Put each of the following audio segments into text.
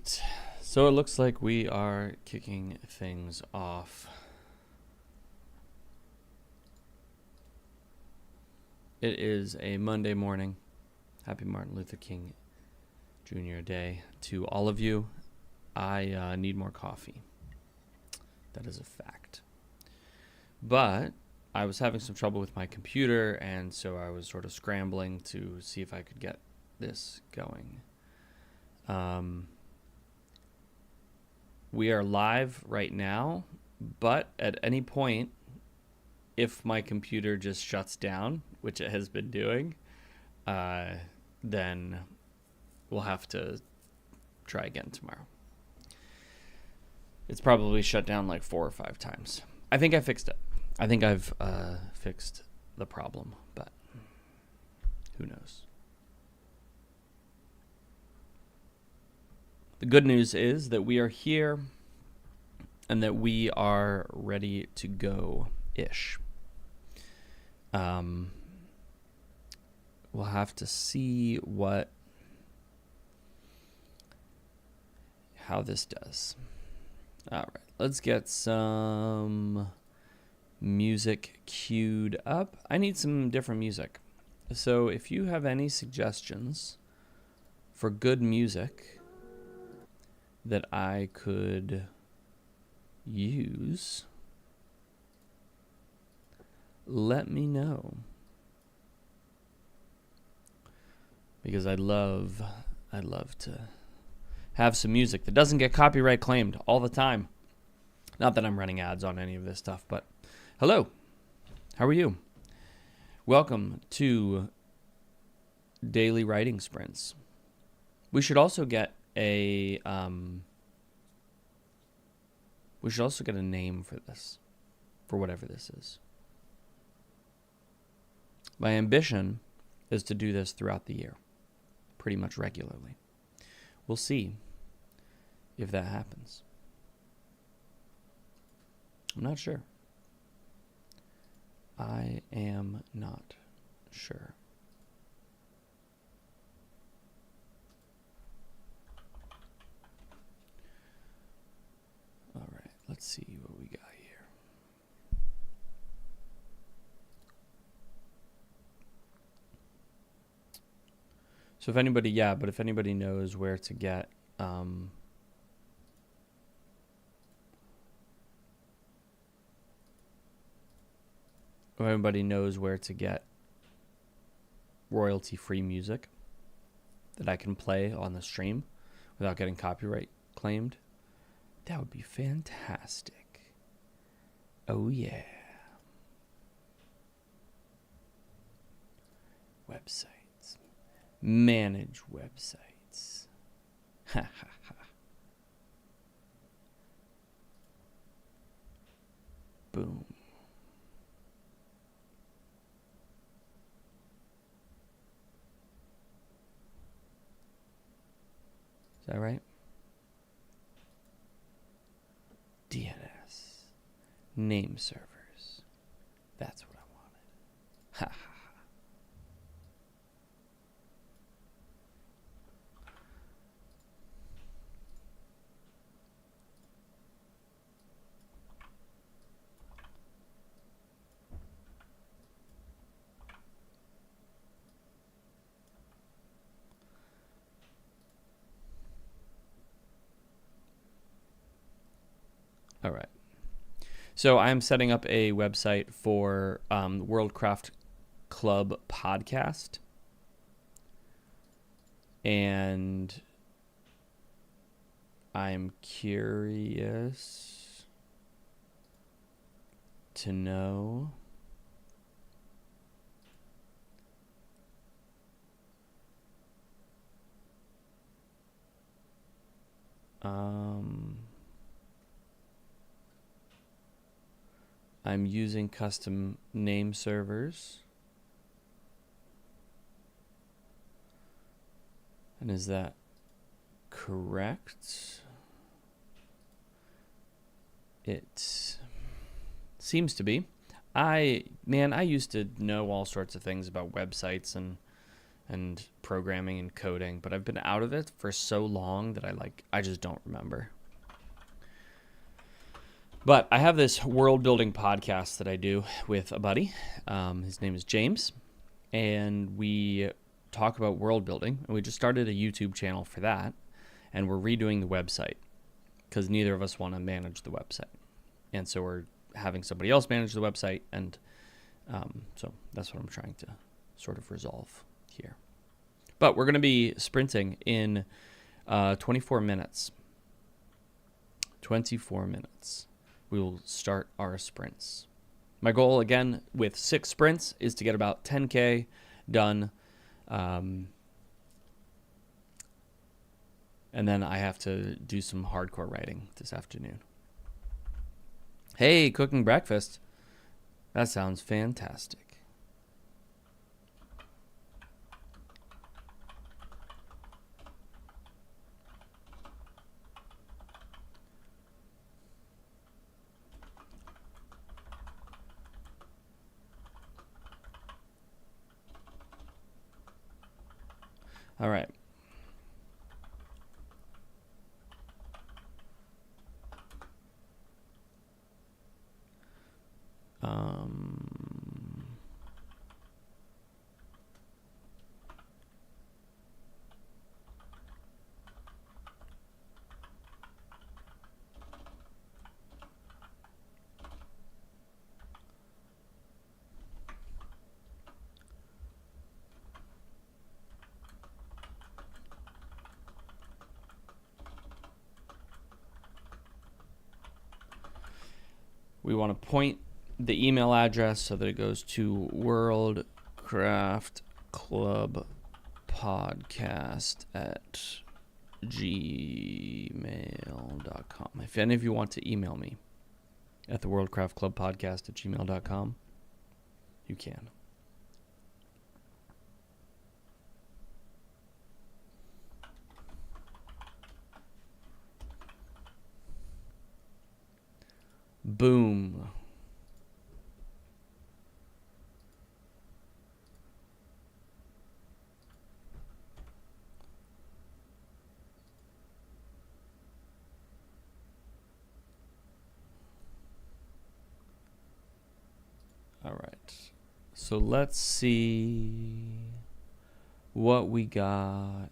right. So it looks like we are kicking things off. It is a Monday morning. Happy Martin Luther King Jr. Day to all of you. I need more coffee. That is a fact. But I was having some trouble with my computer, and so I was sort of scrambling to see if I could get this going. We are live right now, but at any point, if my computer just shuts down, which it has been doing, then we'll have to try again tomorrow. It's probably shut down like 4 or 5 times. I think I fixed it. I think I've fixed the problem, but who knows? The good news is that we are here and that we are ready to go-ish. We'll have to see how this does. All right, let's get some music queued up. I need some different music. So if you have any suggestions for good music that I could use, let me know. Because I'd love to have some music that doesn't get copyright claimed all the time. Not that I'm running ads on any of this stuff, but hello. How are you? Welcome to Daily Writing Sprints. We should also get a name for this, for whatever this is. My ambition is to do this throughout the year, pretty much regularly. We'll see if that happens. I'm not sure. I am not sure. All right, let's see what we got here. So if anybody knows where to get royalty-free music that I can play on the stream without getting copyright claimed, that would be fantastic. Oh yeah. Websites. Manage websites. Ha ha ha. Boom. Is that right? DNS. Name servers. That's what I wanted. Ha ha. All right. So I'm setting up a website for World Craft Club podcast. And I'm curious to know I'm using custom name servers. And is that correct? It seems to be. I used to know all sorts of things about websites and and programming and coding, but I've been out of it for so long that I just don't remember. But I have this world building podcast that I do with a buddy. His name is James, and we talk about world building. And we just started a YouTube channel for that, and we're redoing the website because neither of us want to manage the website. And so we're having somebody else manage the website, and so that's what I'm trying to sort of resolve here. But we're going to be sprinting in 24 minutes. 24 minutes. We will start our sprints. My goal, again, with 6 sprints is to get about 10K done. And then I have to do some hardcore writing this afternoon. Hey, cooking breakfast. That sounds fantastic. All right. We want to point the email address so that it goes to worldcraftclubpodcast@gmail.com. If any of you want to email me at the worldcraftclubpodcast@gmail.com, you can. Boom. All right. So let's see what we got.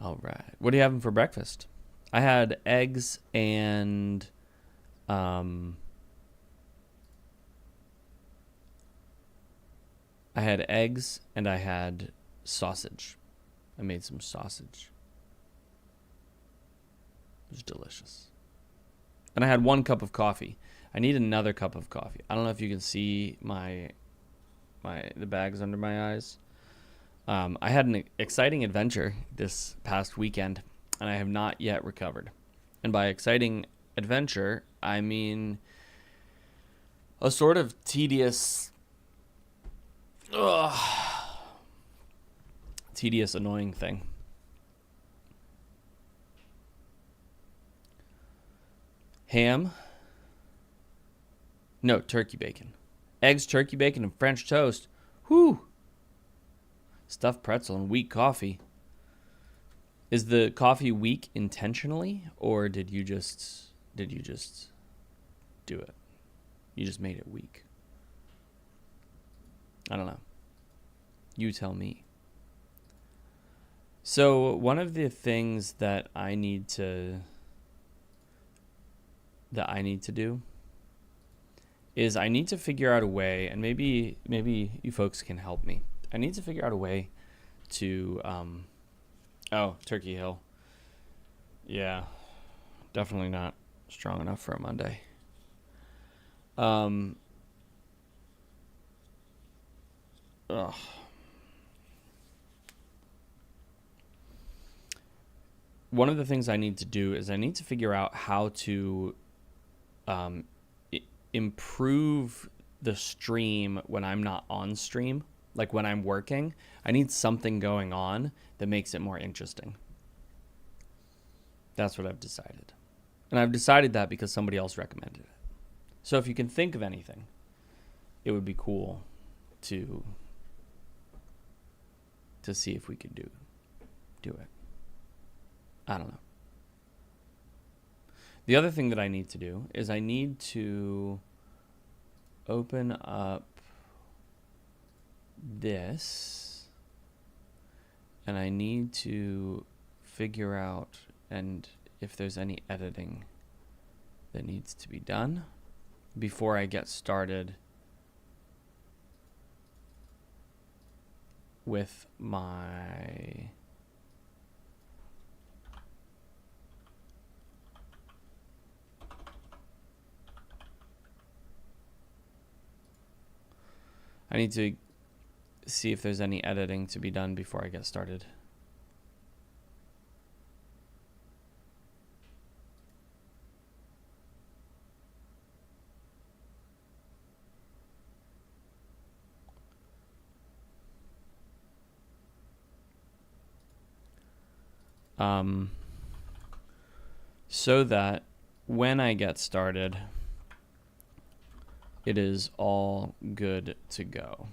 All right. What are you having for breakfast? I had eggs and I had sausage. I made some sausage. It was delicious. And I had 1 cup of coffee. I need another cup of coffee. I don't know if you can see the bags under my eyes. I had an exciting adventure this past weekend, and I have not yet recovered. And by exciting adventure, I mean a sort of tedious, annoying thing. Ham. No, turkey bacon. Eggs, turkey bacon, and French toast. Whew. Stuffed pretzel and weak coffee. Is the coffee weak intentionally, or did you just do it? You just made it weak. I don't know. You tell me. So one of the things that I need to do is I need to figure out a way, and maybe you folks can help me. I need to figure out a way to, Turkey Hill. Yeah, definitely not strong enough for a Monday. One of the things I need to do is I need to figure out how to improve the stream when I'm not on stream. Like when I'm working, I need something going on that makes it more interesting. That's what I've decided. And I've decided that because somebody else recommended it. So if you can think of anything, it would be cool to see if we could do it. I don't know. The other thing that I need to do is I need to open up this, and I need to figure out and if there's any editing that needs to be done before I get started with my I need to see if there's any editing to be done before I get started. So that when I get started, it is all good to go.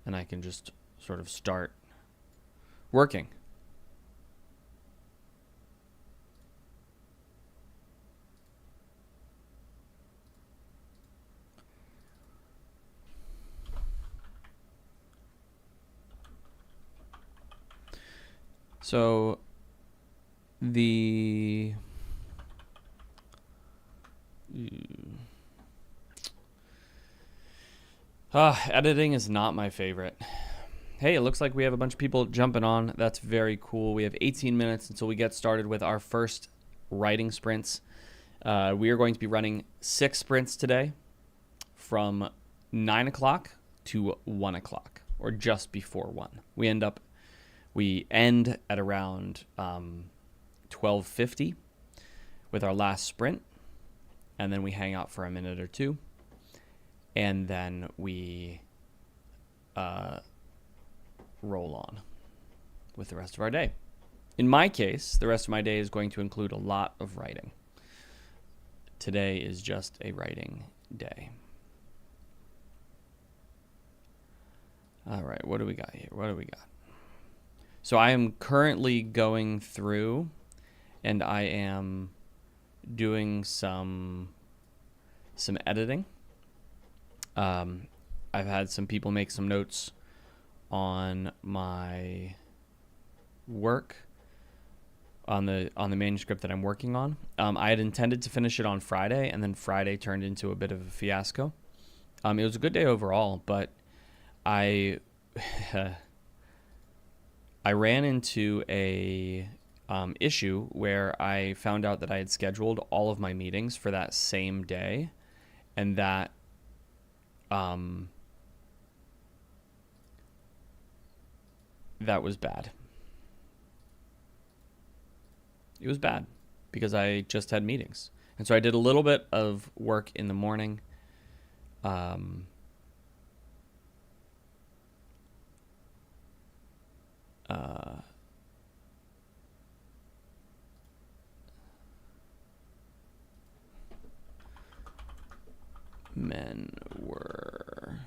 And I can just sort of start working. So the editing is not my favorite. Hey, it looks like we have a bunch of people jumping on. That's very cool. We have 18 minutes until we get started with our first writing sprints. We are going to be running 6 sprints today from 9 o'clock to 1 o'clock, or just before 1. We end at around 12:50 with our last sprint, and then we hang out for a minute or two, and then we roll on with the rest of our day. In my case, the rest of my day is going to include a lot of writing. Today is just a writing day. All right, what do we got here? So I am currently going through, and I am doing some editing. I've had some people make some notes on my work on the manuscript that I'm working on. I had intended to finish it on Friday, and then Friday turned into a bit of a fiasco. It was a good day overall, but I ran into a issue where I found out that I had scheduled all of my meetings for that same day, and that was bad. It was bad because I just had meetings. And so I did a little bit of work in the morning. Men were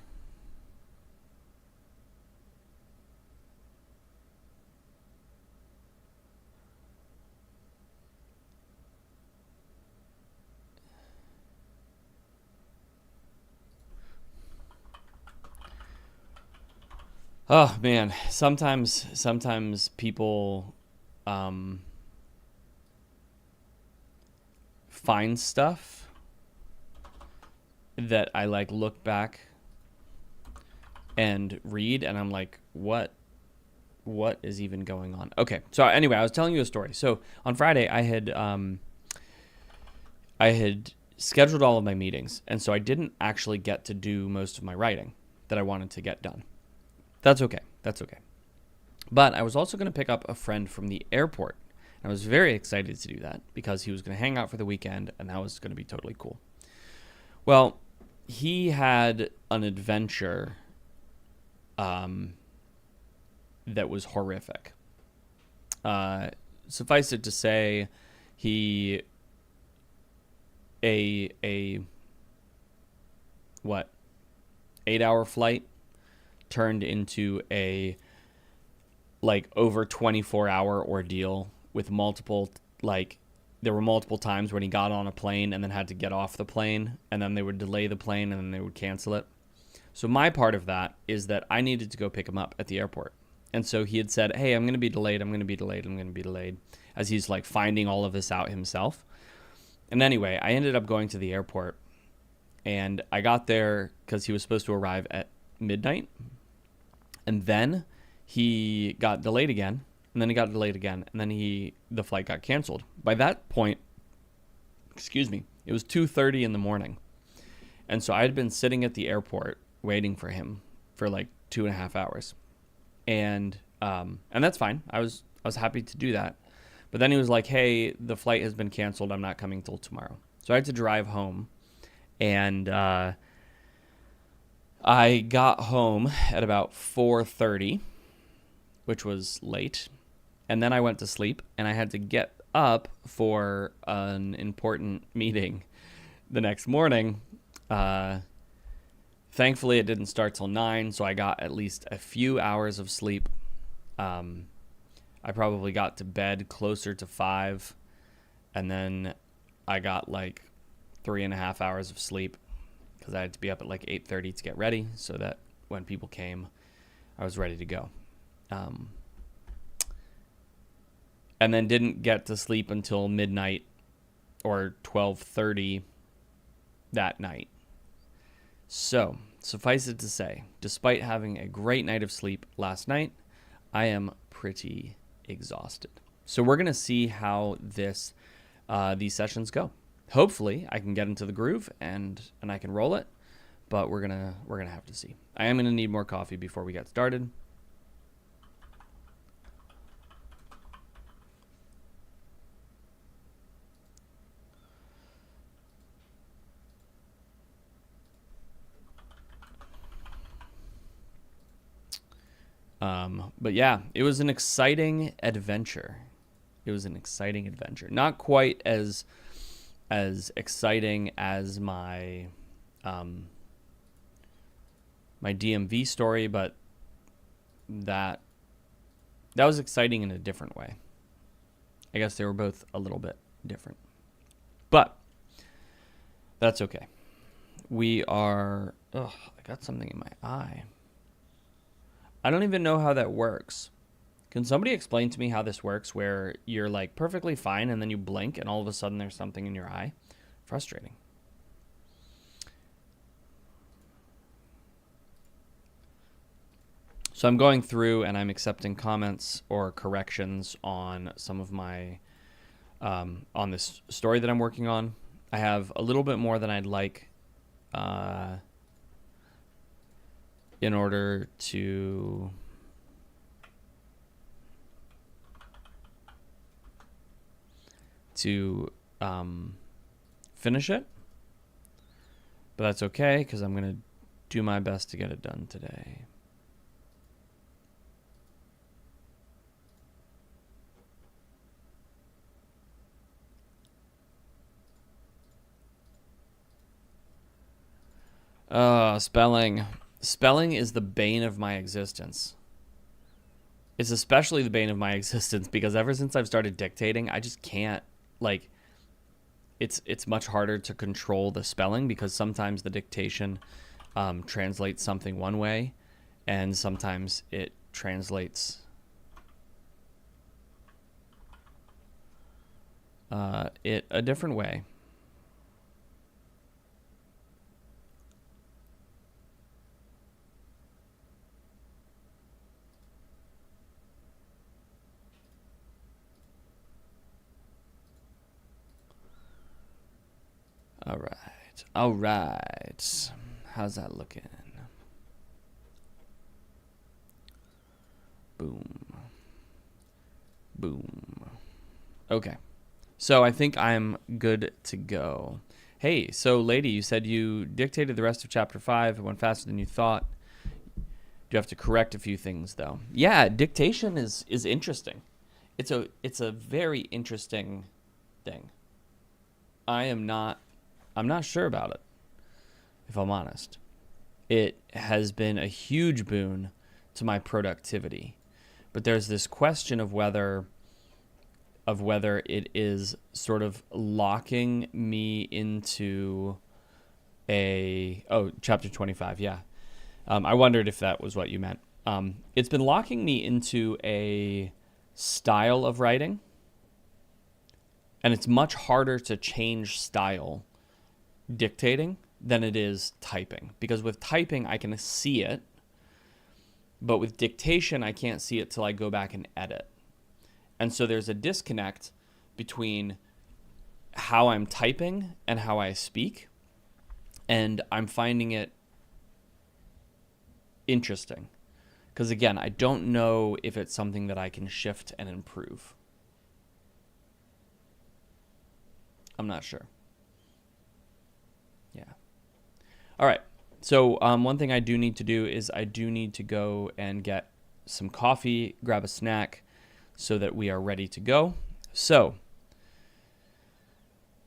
oh man, sometimes people find stuff that I like look back and read, and I'm like, what is even going on? Okay, so anyway, I was telling you a story. So on Friday, I had scheduled all of my meetings, and so I didn't actually get to do most of my writing that I wanted to get done. That's okay. But I was also going to pick up a friend from the airport. I was very excited to do that because he was going to hang out for the weekend, and that was going to be totally cool. Well, he had an adventure that was horrific. Suffice it to say, he a what, 8-hour flight turned into a like over 24-hour ordeal with multiple, like, there were multiple times when he got on a plane and then had to get off the plane, and then they would delay the plane and then they would cancel it. So my part of that is that I needed to go pick him up at the airport. And so he had said, hey, I'm going to be delayed, as he's like finding all of this out himself. And anyway, I ended up going to the airport, and I got there because he was supposed to arrive at midnight. And then he got delayed again, and then he got delayed again, and then the flight got canceled. By that point, it was 2:30 in the morning. And so I had been sitting at the airport waiting for him for like 2.5 hours. And that's fine. I was happy to do that. But then he was like, hey, the flight has been canceled. I'm not coming till tomorrow. So I had to drive home. And I got home at about 4:30, which was late. And then I went to sleep, and I had to get up for an important meeting the next morning. Thankfully, it didn't start till 9, so I got at least a few hours of sleep. I probably got to bed closer to 5, and then I got like 3.5 hours of sleep because I had to be up at like 8:30 to get ready so that when people came, I was ready to go. And then didn't get to sleep until midnight or 12:30 that night. So, suffice it to say, despite having a great night of sleep last night, I am pretty exhausted. So we're going to see how these sessions go. Hopefully, I can get into the groove and I can roll it, but we're going to have to see. I am going to need more coffee before we get started. But yeah, it was an exciting adventure. Not quite as exciting as my my DMV story, but that was exciting in a different way. I guess they were both a little bit different. But that's okay. I got something in my eye. I don't even know how that works. Can somebody explain to me how this works, where you're like perfectly fine and then you blink and all of a sudden there's something in your eye? Frustrating. So I'm going through and I'm accepting comments or corrections on some of my, on this story that I'm working on. I have a little bit more than I'd like, in order to finish it. But that's okay, because I'm going to do my best to get it done today. Spelling. Spelling is the bane of my existence. It's especially the bane of my existence because ever since I've started dictating, I just can't, like, it's much harder to control the spelling because sometimes the dictation translates something one way and sometimes it translates it a different way. All right. How's that looking? Boom. Okay. So I think I'm good to go. Hey, so lady, you said you dictated the rest of chapter 5. It went faster than you thought. You have to correct a few things, though. Yeah, dictation is interesting. It's a very interesting thing. I am not I'm not sure about it, if I'm honest. It has been a huge boon to my productivity. But there's this question of whether it is sort of locking me into chapter 25, yeah. I wondered if that was what you meant. It's been locking me into a style of writing, and it's much harder to change style dictating than it is typing. Because with typing, I can see it, but with dictation, I can't see it till I go back and edit. And so there's a disconnect between how I'm typing and how I speak. And I'm finding it interesting. Because again, I don't know if it's something that I can shift and improve. I'm not sure. Yeah. All right. So one thing I do need to do is I do need to go and get some coffee, grab a snack, so that we are ready to go. So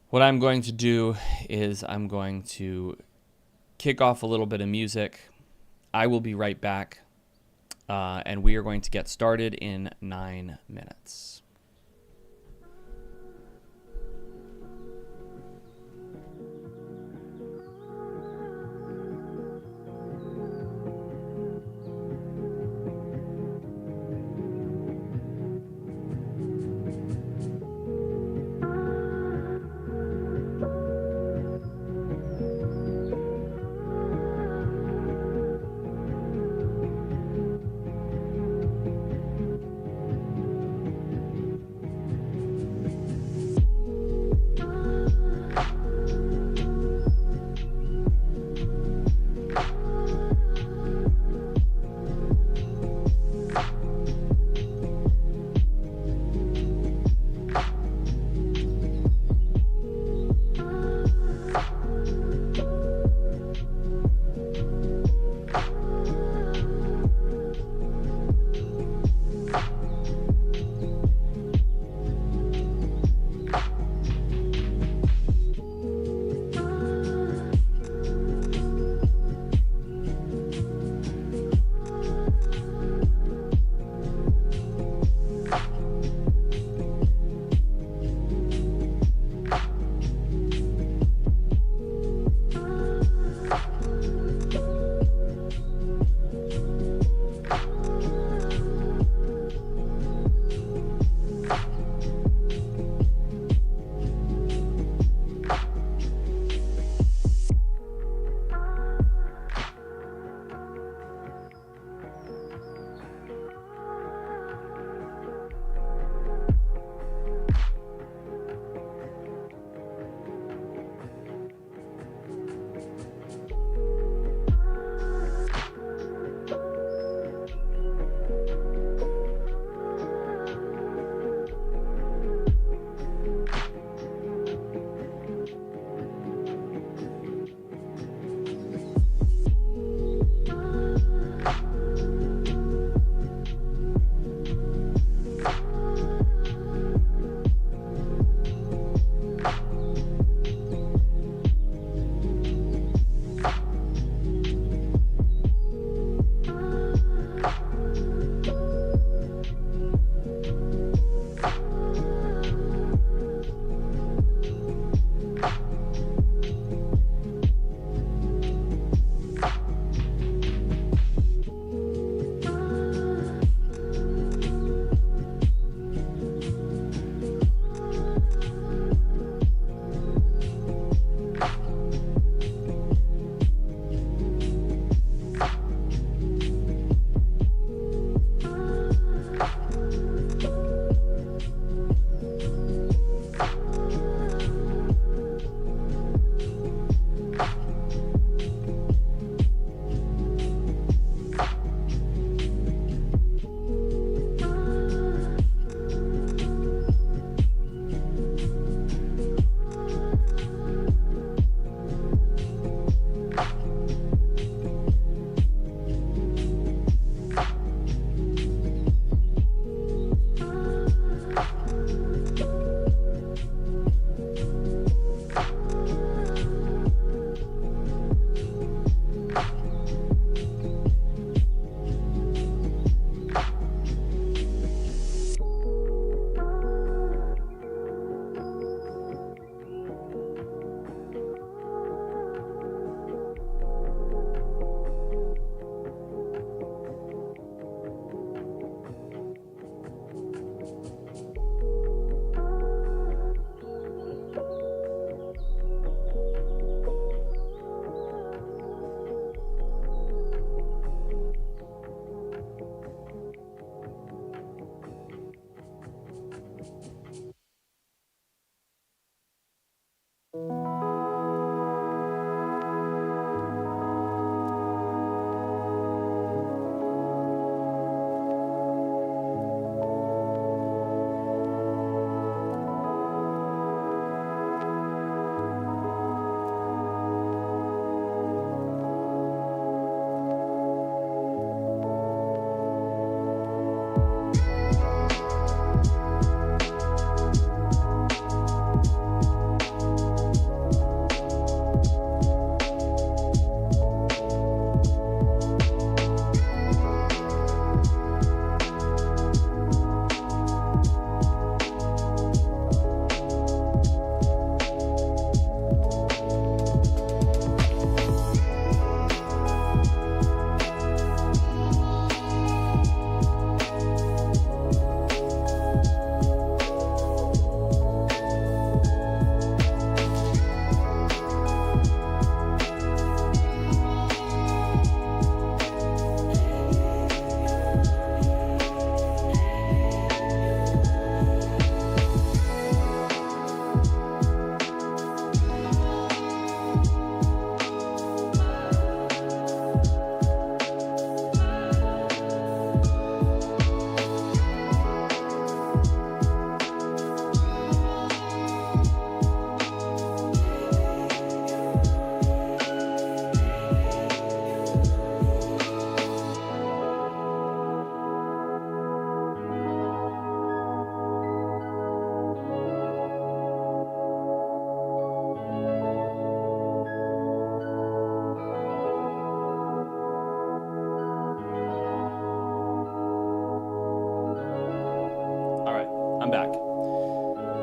what I'm going to do is I'm going to kick off a little bit of music. I will be right back, and we are going to get started in 9 minutes.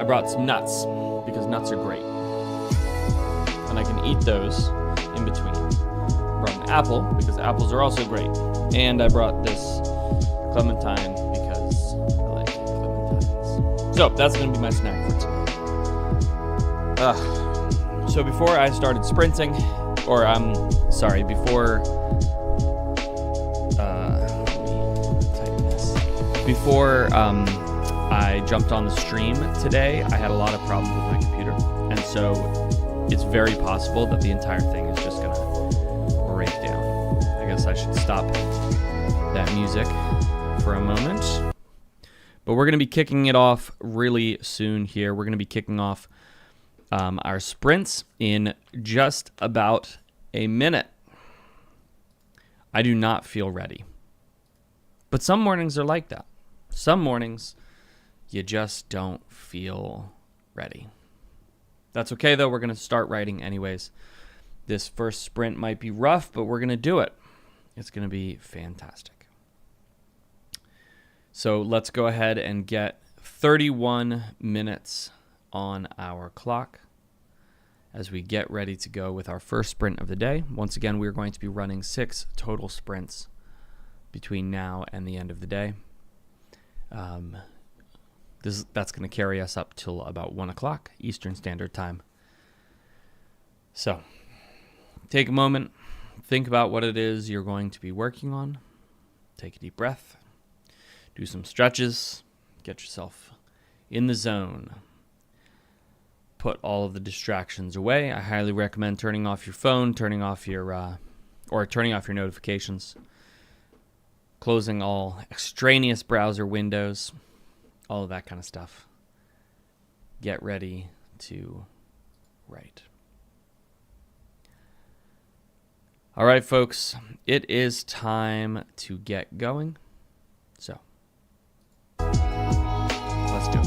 I brought some nuts because nuts are great. And I can eat those in between. I brought an apple because apples are also great. And I brought this clementine because I like clementines. So that's going to be my snack for today. So before I started sprinting, or before I jumped on the stream today, I had a lot of problems with my computer, and so it's very possible that the entire thing is just gonna break down. I guess I should stop that music for a moment. But we're gonna be kicking it off really soon here. We're gonna be kicking off our sprints in just about a minute. I do not feel ready. But some mornings are like that. Some mornings, you just don't feel ready. That's okay, though. We're going to start writing anyways. This first sprint might be rough, but we're going to do it. It's going to be fantastic. So let's go ahead and get 31 minutes on our clock as we get ready to go with our first sprint of the day. Once again, we're going to be running 6 total sprints between now and the end of the day. That's going to carry us up till about 1 o'clock Eastern Standard Time. So take a moment, think about what it is you're going to be working on. Take a deep breath, do some stretches, get yourself in the zone. Put all of the distractions away. I highly recommend turning off your phone, turning off your notifications, closing all extraneous browser windows, all of that kind of stuff. Get ready to write. All right, folks, it is time to get going. So, let's do it.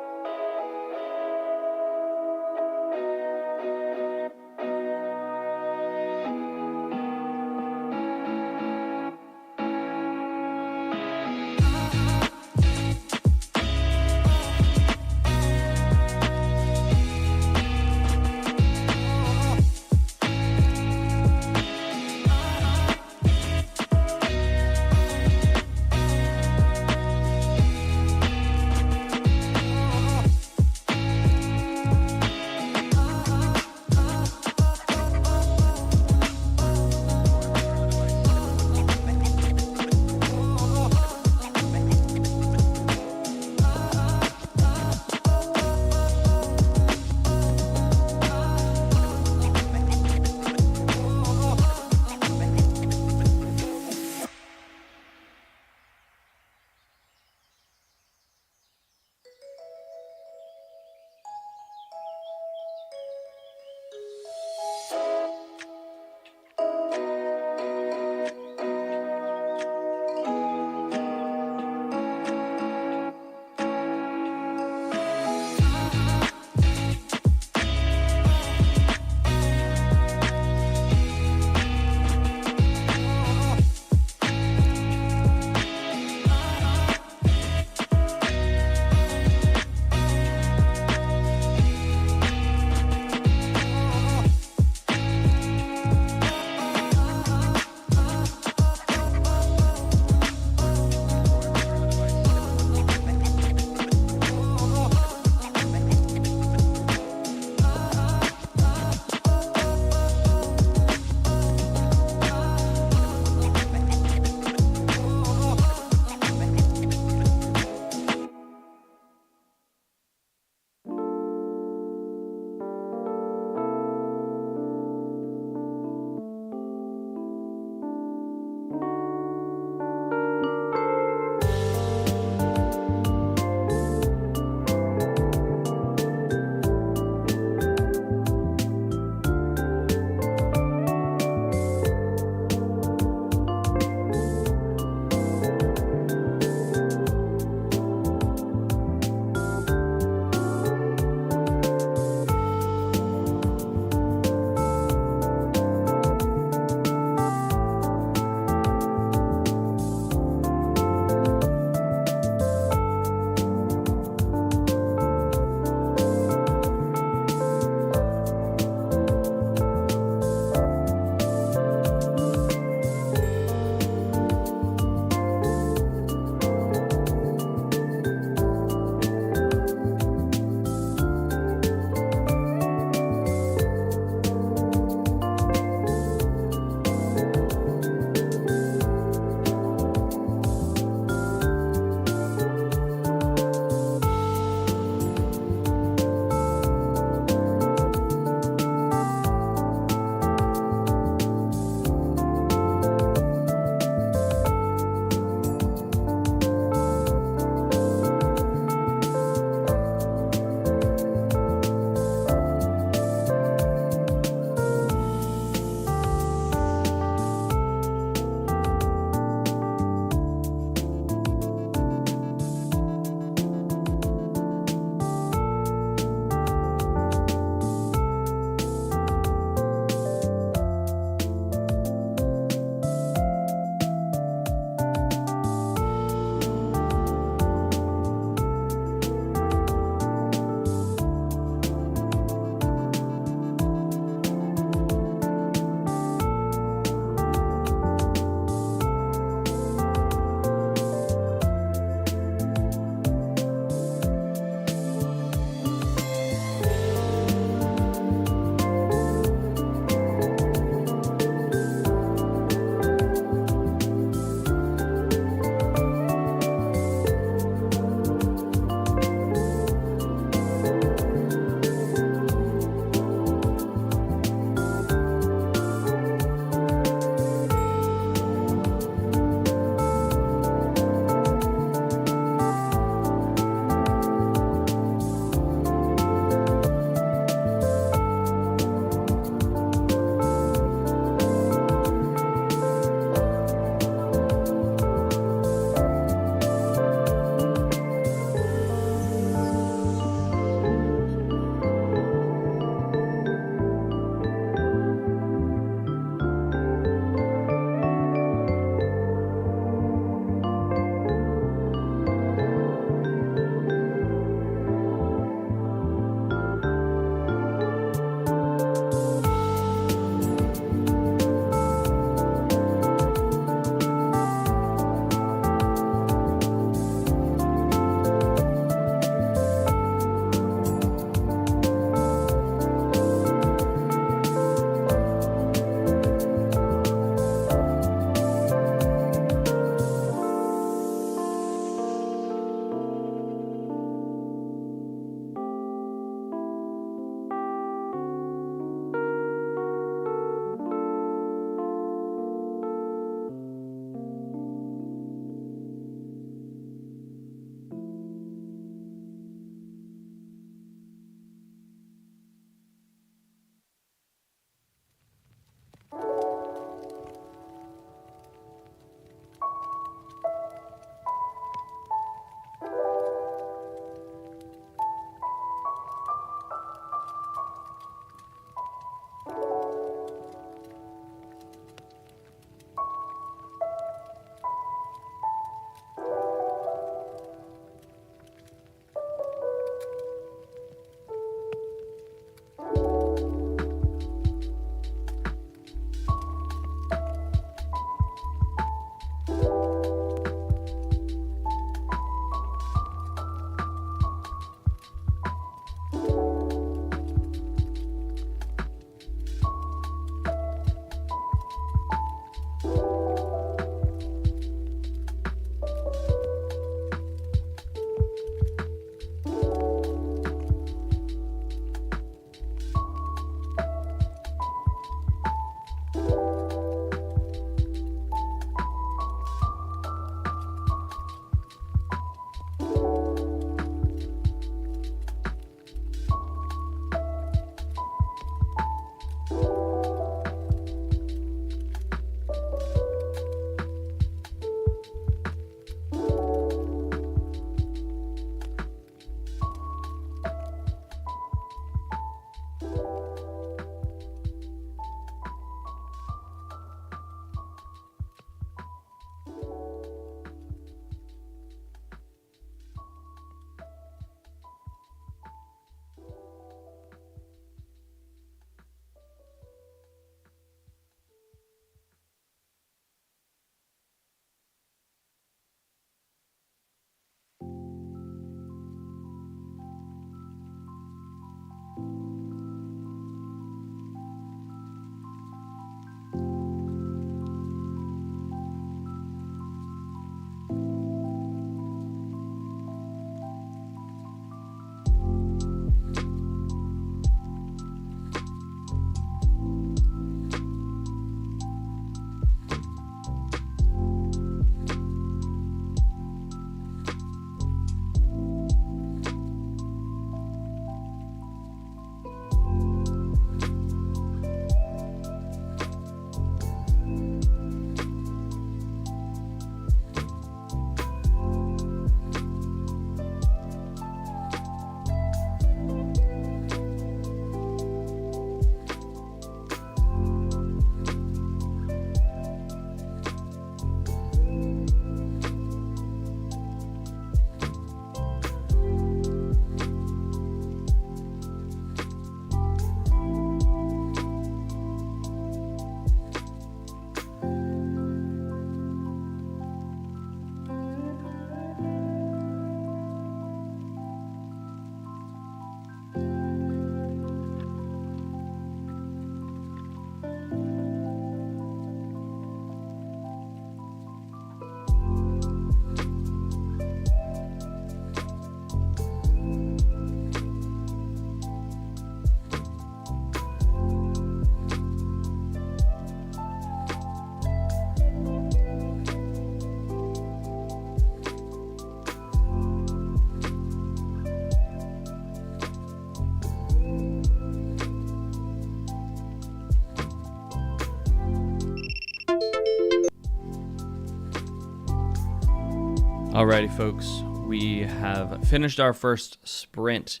Alrighty, folks, we have finished our first sprint.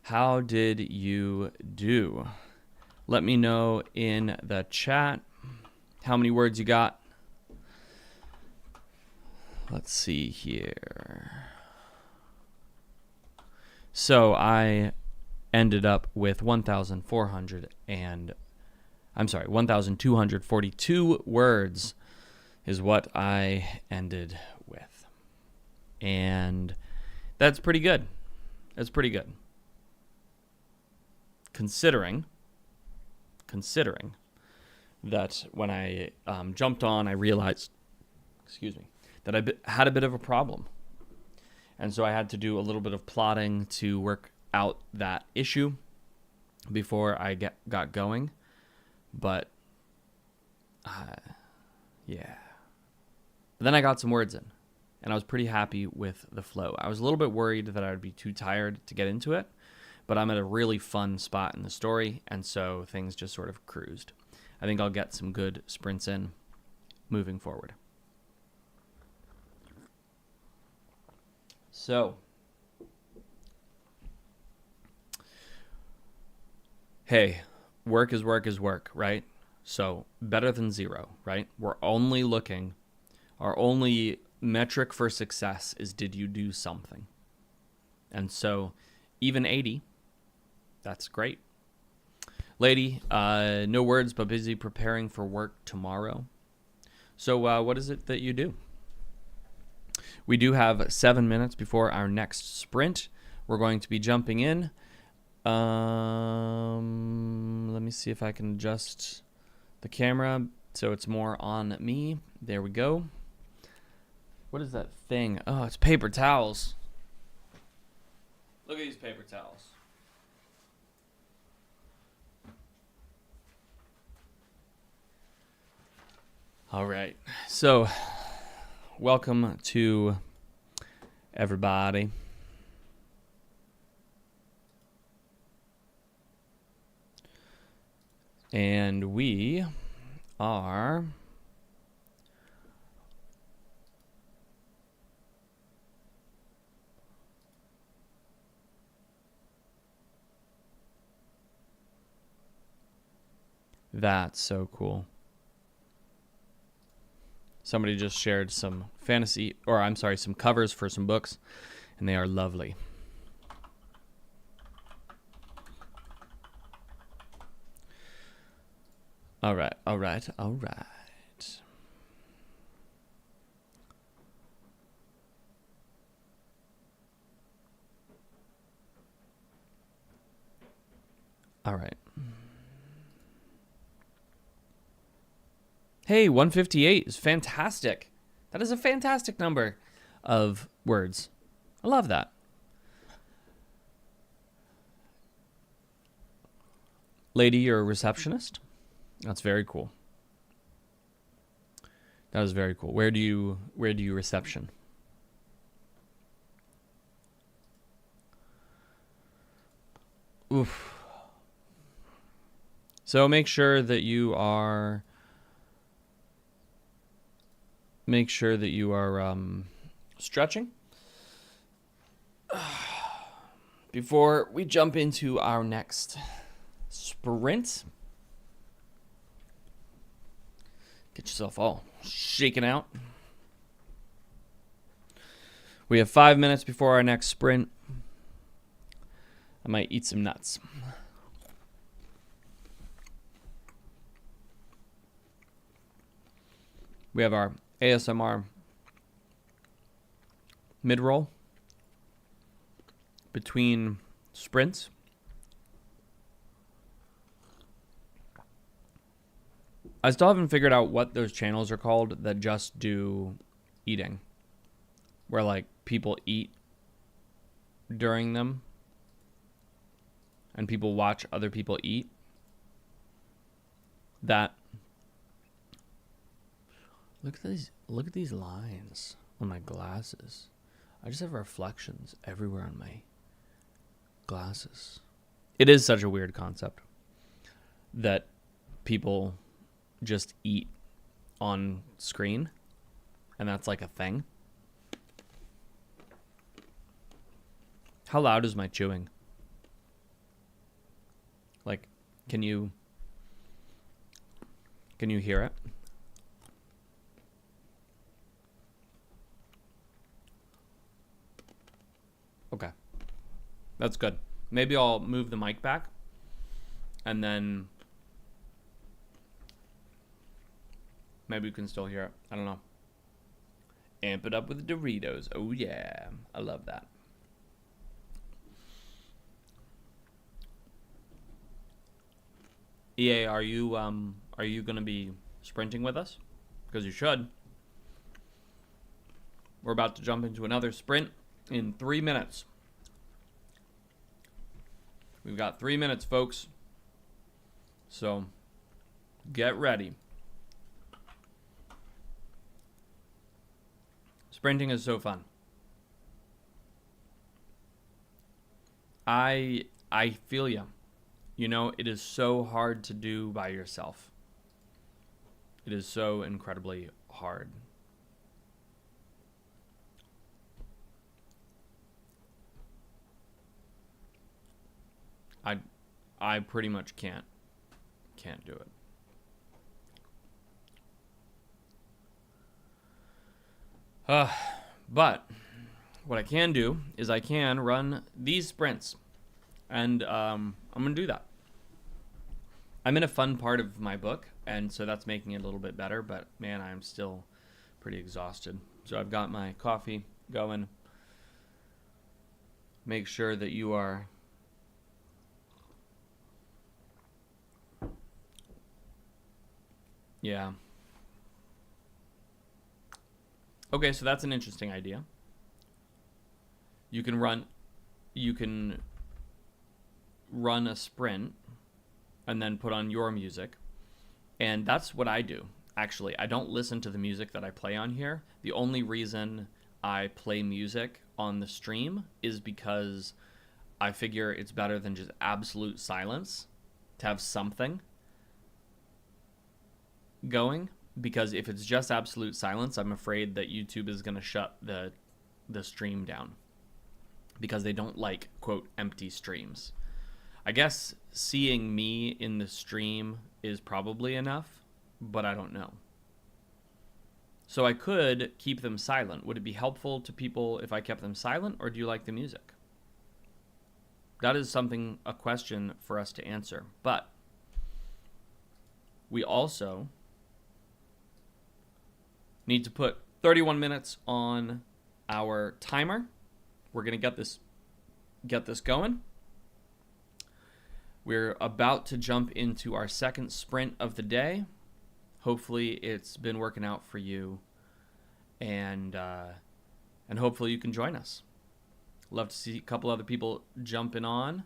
How did you do? Let me know in the chat how many words you got. Let's see here. So I ended up with 1,242 words is what I ended with. And that's pretty good. That's pretty good. Considering that when I jumped on, I realized, that I had a bit of a problem. And so I had to do a little bit of plotting to work out that issue before I got going. But, yeah. But then I got some words in, and I was pretty happy with the flow. I was a little bit worried that I would be too tired to get into it, but I'm at a really fun spot in the story, and so things just sort of cruised. I think I'll get some good sprints in moving forward. So, hey, work is work is work, right? So, better than zero, right? We're only looking, our only metric for success is, did you do something? And so, even 80, that's great. Lady, no words, but busy preparing for work tomorrow. So what is it that you do? We do have 7 minutes before our next sprint. We're going to be jumping in. Let me see if I can adjust the camera so it's more on me. There we go. What is that thing? Oh, it's paper towels. Look at these paper towels. All right, so welcome to everybody. And we are that's so cool. Somebody just shared some some covers for some books, and they are lovely. All right. Hey, 158 is fantastic. That is a fantastic number of words. I love that. Lady, you're a receptionist? That's very cool. That is very cool. Where do you reception? Oof. So make sure that you are stretching before we jump into our next sprint. Get yourself all shaken out. We have 5 minutes before our next sprint. I might eat some nuts. We have our ASMR mid-roll between sprints. I still haven't figured out what those channels are called that just do eating, where like people eat during them and people watch other people eat. That look at these lines on my glasses. I just have reflections everywhere on my glasses. It is such a weird concept that people just eat on screen, and that's like a thing. How loud is my chewing? Like, can you hear it? Okay. That's good. Maybe I'll move the mic back and then maybe you can still hear it. I don't know. Amp it up with Doritos. Oh yeah. I love that. EA, are you going to be sprinting with us? Because you should. We're about to jump into another sprint in 3 minutes. We've got 3 minutes, folks. So, get ready. Sprinting is so fun. I feel you. You know, it is so hard to do by yourself. It is so incredibly hard. I pretty much can't do it. But what I can do is I can run these sprints, and I'm gonna do that. I'm in a fun part of my book, and so that's making it a little bit better, but man, I'm still pretty exhausted. So I've got my coffee going. Make sure that you are yeah. Okay, so that's an interesting idea. You can run a sprint and then put on your music. And that's what I do. Actually, I don't listen to the music that I play on here. The only reason I play music on the stream is because I figure it's better than just absolute silence to have something going, because if it's just absolute silence, I'm afraid that YouTube is going to shut the stream down because they don't like, quote, empty streams. I guess seeing me in the stream is probably enough, but I don't know. So I could keep them silent. Would it be helpful to people if I kept them silent, or do you like the music? That is a question for us to answer. But we also need to put 31 minutes on our timer. We're going to get this going. We're about to jump into our second sprint of the day. Hopefully it's been working out for you, and hopefully you can join us. Love to see a couple other people jumping on.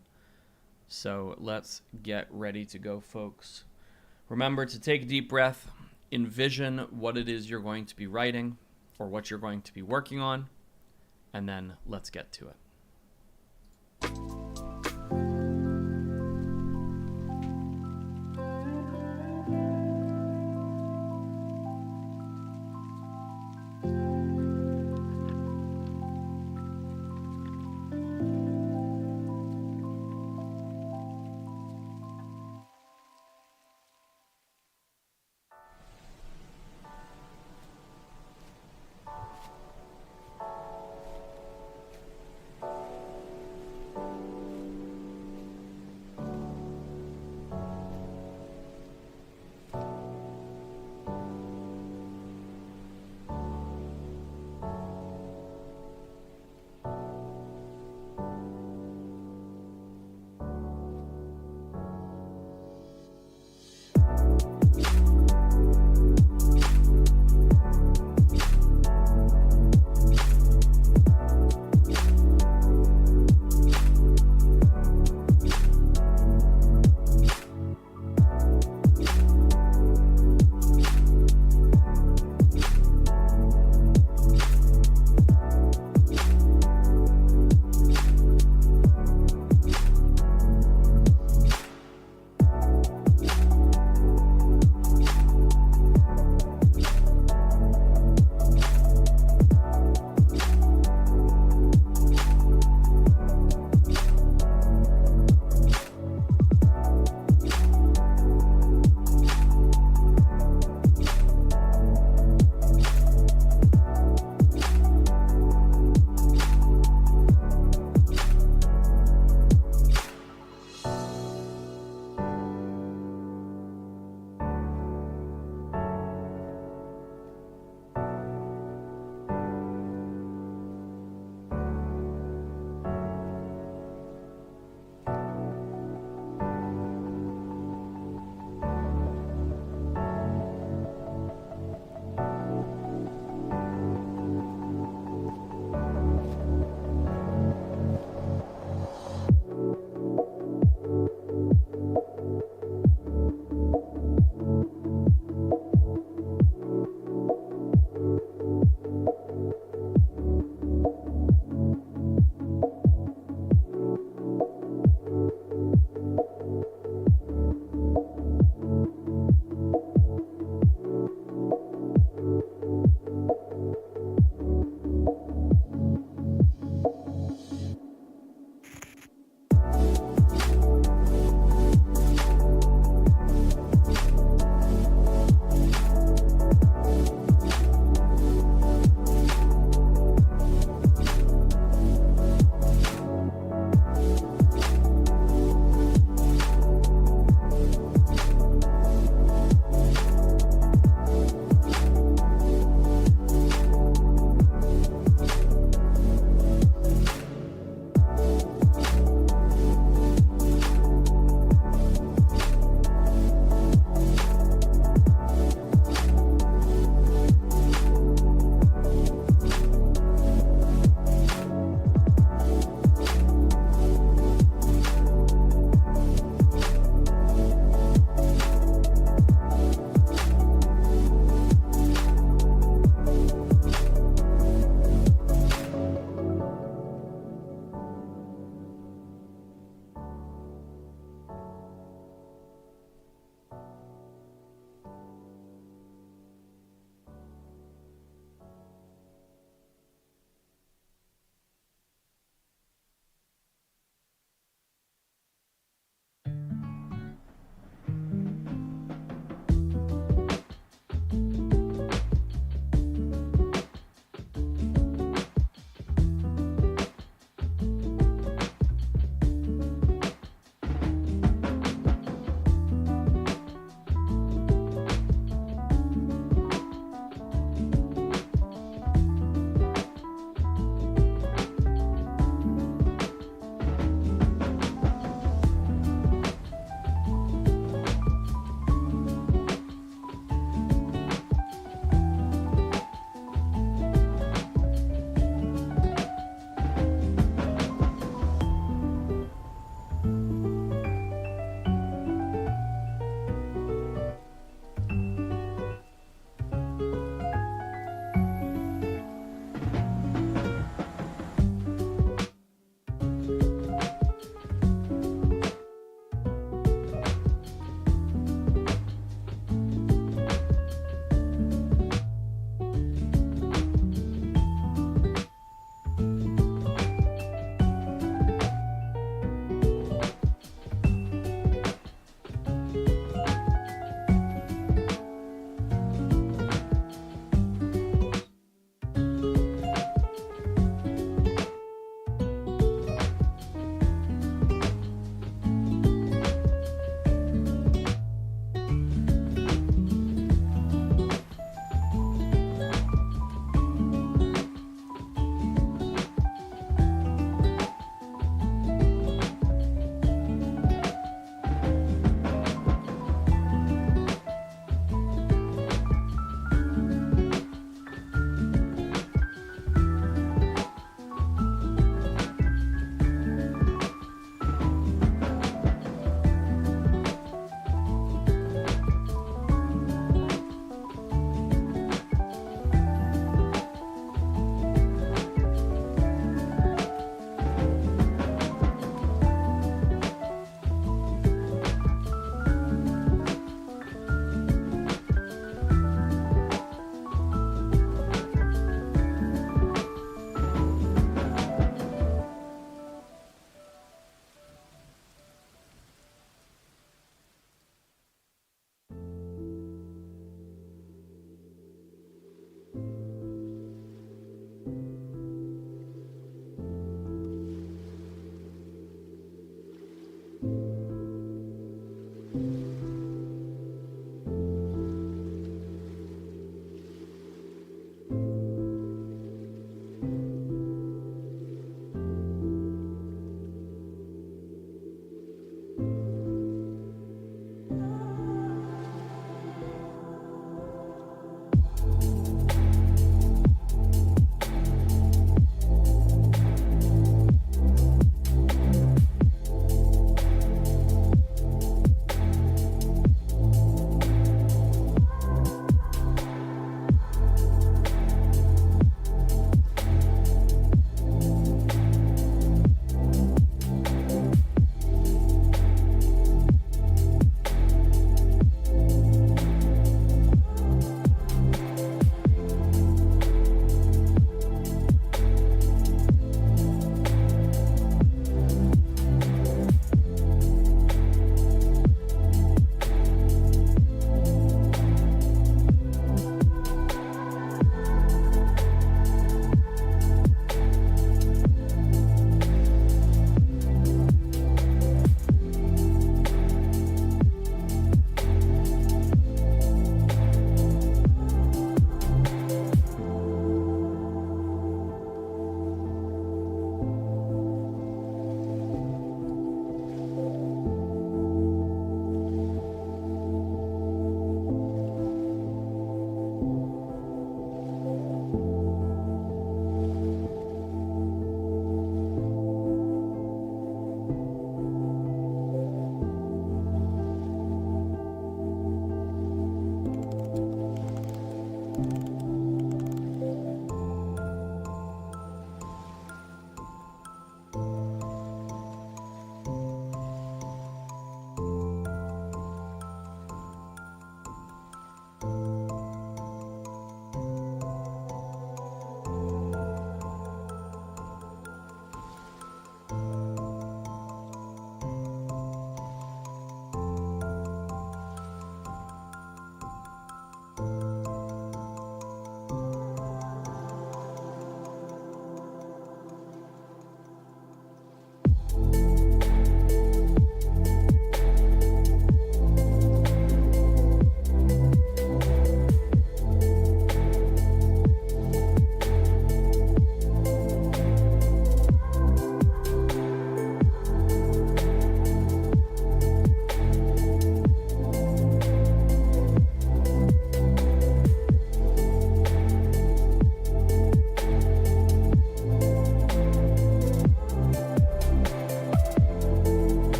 So let's get ready to go, folks. Remember to take a deep breath. Envision what it is you're going to be writing or what you're going to be working on, and then let's get to it.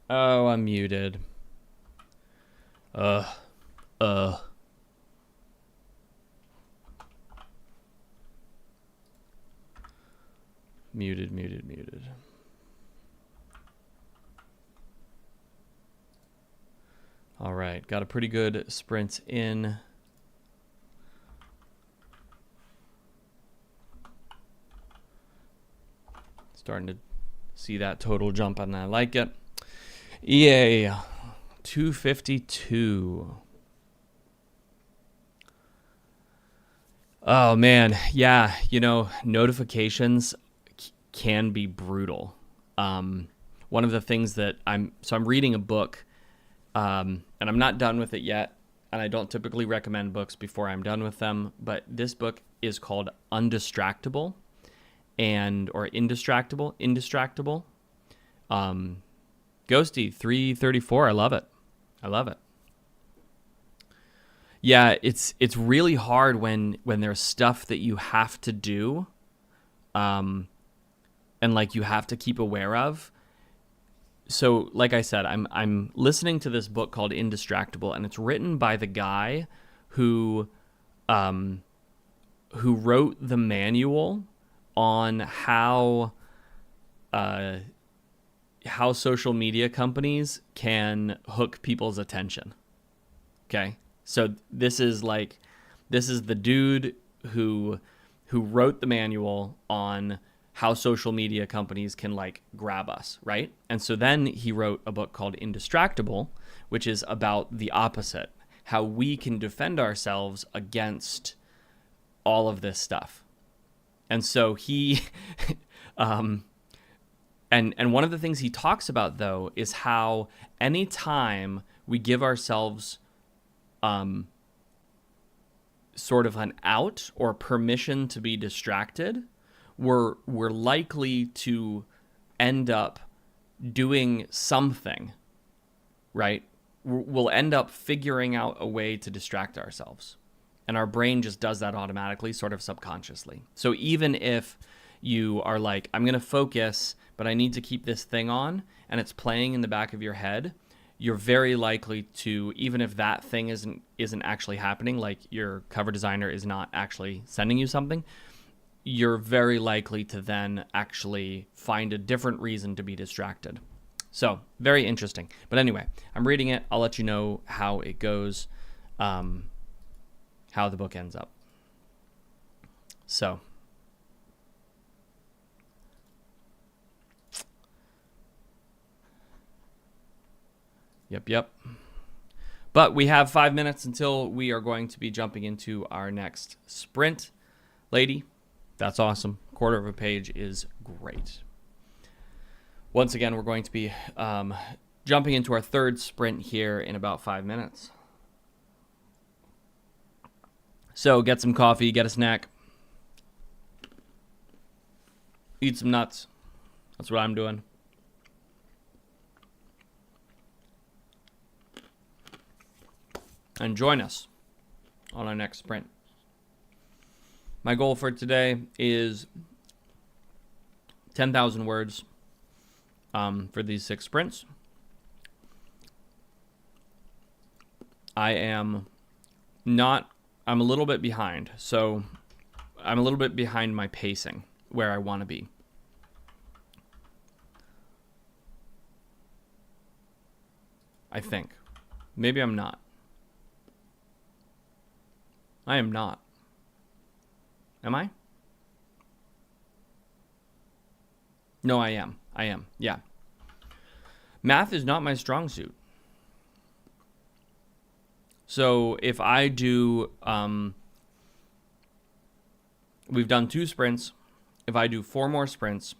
Oh, I'm muted. Uh. Muted. All right, got a pretty good sprint in. Starting to see that total jump and I like it. EA 252. Oh man, yeah, notifications can be brutal. One of the things that I'm reading a book, and I'm not done with it yet, and I don't typically recommend books before I'm done with them, but this book is called Undistractable or Indistractable. Ghosty 334. I love it. Yeah, it's really hard when there's stuff that you have to do, and like you have to keep aware of. So, like I said, I'm listening to this book called Indistractable, and it's written by the guy who wrote the manual on how social media companies can hook people's attention. Okay, so this is the dude who wrote the manual on how social media companies can like grab us, right? And so then he wrote a book called Indistractable, which is about the opposite, how we can defend ourselves against all of this stuff. And so he, and one of the things he talks about though is how anytime we give ourselves sort of an out or permission to be distracted, we're likely to end up doing something, right? We'll end up figuring out a way to distract ourselves. And our brain just does that automatically, sort of subconsciously. So even if you are like, I'm going to focus, but I need to keep this thing on, and it's playing in the back of your head, you're very likely to, even if that thing isn't actually happening, like your cover designer is not actually sending you something, you're very likely to then actually find a different reason to be distracted. So very interesting. But anyway, I'm reading it. I'll let you know how it goes, how the book ends up. So Yep. But we have 5 minutes until we are going to be jumping into our next sprint. Lady, that's awesome. Quarter of a page is great. Once again, we're going to be jumping into our third sprint here in about 5 minutes. So get some coffee, get a snack, eat some nuts. That's what I'm doing. And join us on our next sprint. My goal for today is 10,000 words for these 6 sprints. I'm a little bit behind. So I'm a little bit behind my pacing where I want to be. I think. Maybe I'm not. I am not. Am I? No, I am. Yeah. Math is not my strong suit. So if I do, we've done 2 sprints. If I do 4 more sprints,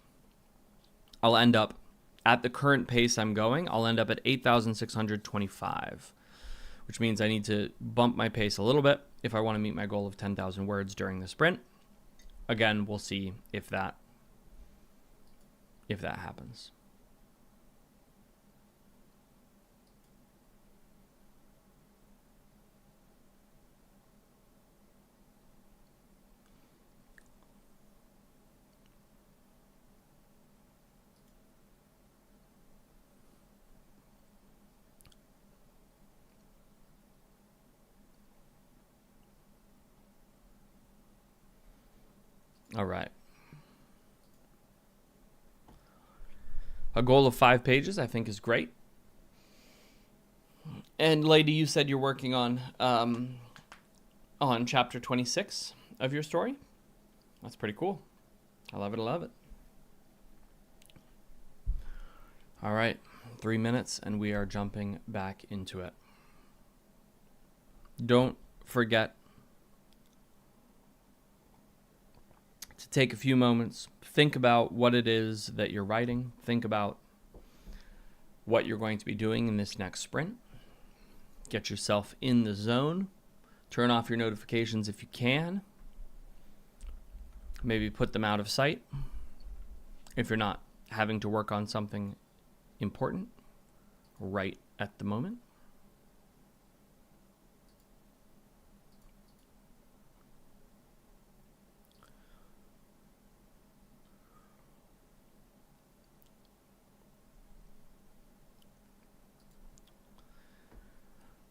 I'll end up, at the current pace I'm going, I'll end up at 8,625, which means I need to bump my pace a little bit if I want to meet my goal of 10,000 words during the sprint. Again, we'll see if that happens. All right. A goal of 5 pages, I think, is great. And lady, you said you're working on chapter 26 of your story. That's pretty cool. I love it. I love it. All right, 3 minutes, and we are jumping back into it. Don't forget to take a few moments, think about what it is that you're writing, think about what you're going to be doing in this next sprint. Get yourself in the zone. Turn off your notifications if you can. Maybe put them out of sight if you're not having to work on something important right at the moment.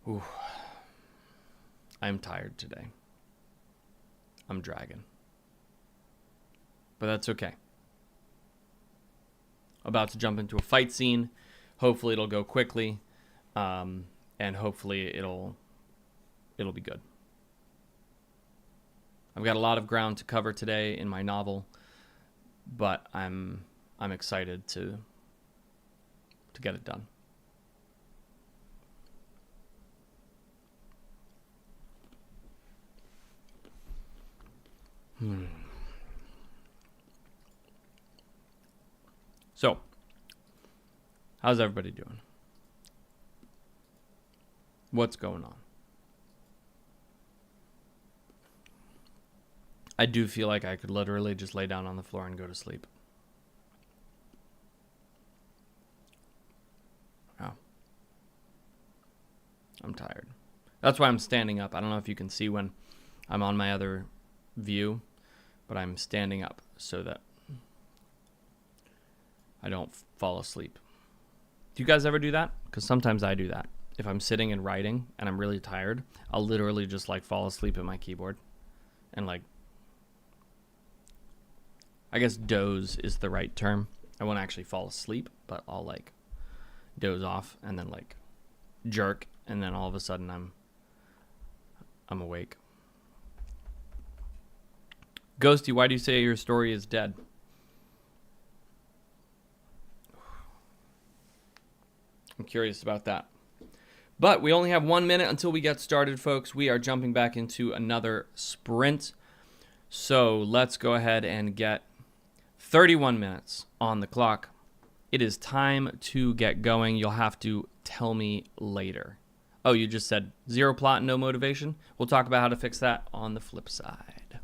Ooh. I'm tired today. I'm dragging. But that's okay. About to jump into a fight scene. Hopefully it'll go quickly. And hopefully it'll be good. I've got a lot of ground to cover today in my novel, but I'm excited to get it done. So, how's everybody doing? What's going on? I do feel like I could literally just lay down on the floor and go to sleep. Oh. I'm tired. That's why I'm standing up. I don't know if you can see when I'm on my other view, but I'm standing up so that I don't fall asleep. Do you guys ever do that? Because sometimes I do that. If I'm sitting and writing and I'm really tired, I'll literally just like fall asleep at my keyboard and like, I guess doze is the right term. I won't actually fall asleep, but I'll like doze off and then like jerk, and then all of a sudden I'm awake. Ghosty, why do you say your story is dead? I'm curious about that. But we only have 1 minute until we get started, folks. We are jumping back into another sprint. So let's go ahead and get 31 minutes on the clock. It is time to get going. You'll have to tell me later. Oh, you just said 0 plot, no motivation? We'll talk about how to fix that on the flip side.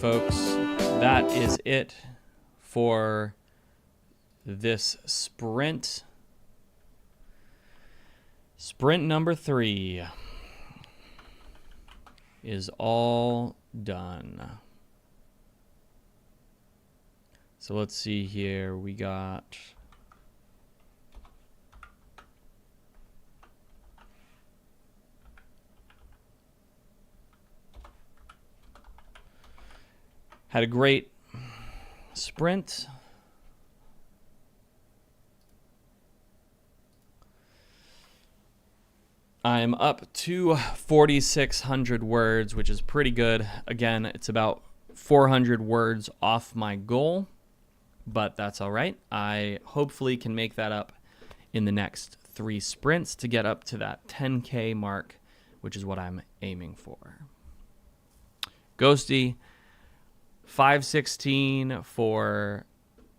folks, that is it for this sprint. Sprint number 3 is all done. So let's see here. We got had a great sprint. I'm up to 4,600 words, which is pretty good. Again, it's about 400 words off my goal, but that's all right. I hopefully can make that up in the next 3 sprints to get up to that 10K mark, which is what I'm aiming for. Ghosty, 5:16 for,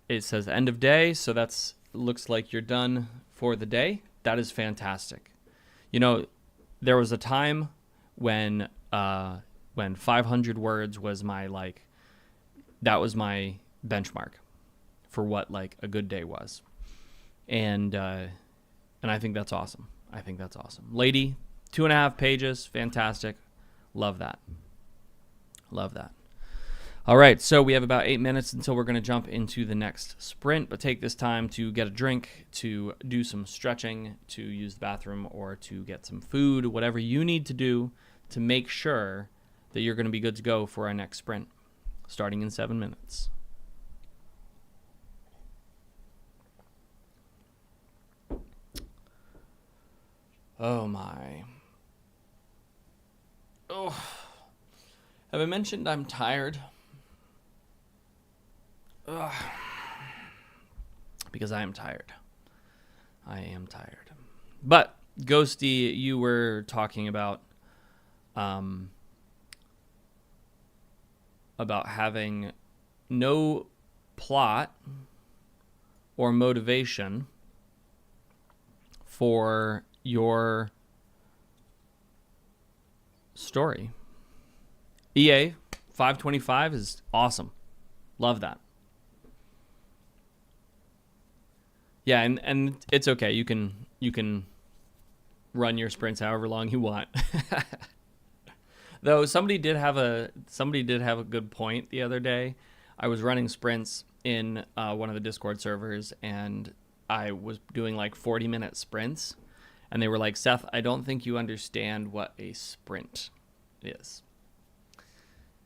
it says end of day, so that's looks like you're done for the day. That is fantastic. You know, there was a time when 500 words was my, like, that was my benchmark for what, like, a good day was. And I think that's awesome. I think that's awesome. Lady, 2.5 pages, fantastic. Love that. Love that. All right, so we have about 8 minutes until we're going to jump into the next sprint, but take this time to get a drink, to do some stretching, to use the bathroom, or to get some food, whatever you need to do to make sure that you're going to be good to go for our next sprint, starting in 7 minutes. Oh, my. Oh. Have I mentioned I'm tired? Ugh. Because I am tired. I am tired. But, Ghosty, you were talking about having no plot or motivation for your story. EA 525 is awesome. Love that. Yeah, and it's okay. You can run your sprints however long you want. Though somebody did have a good point the other day. I was running sprints in one of the Discord servers, and I was doing like 40-minute sprints, and they were like, "Seth, I don't think you understand what a sprint is."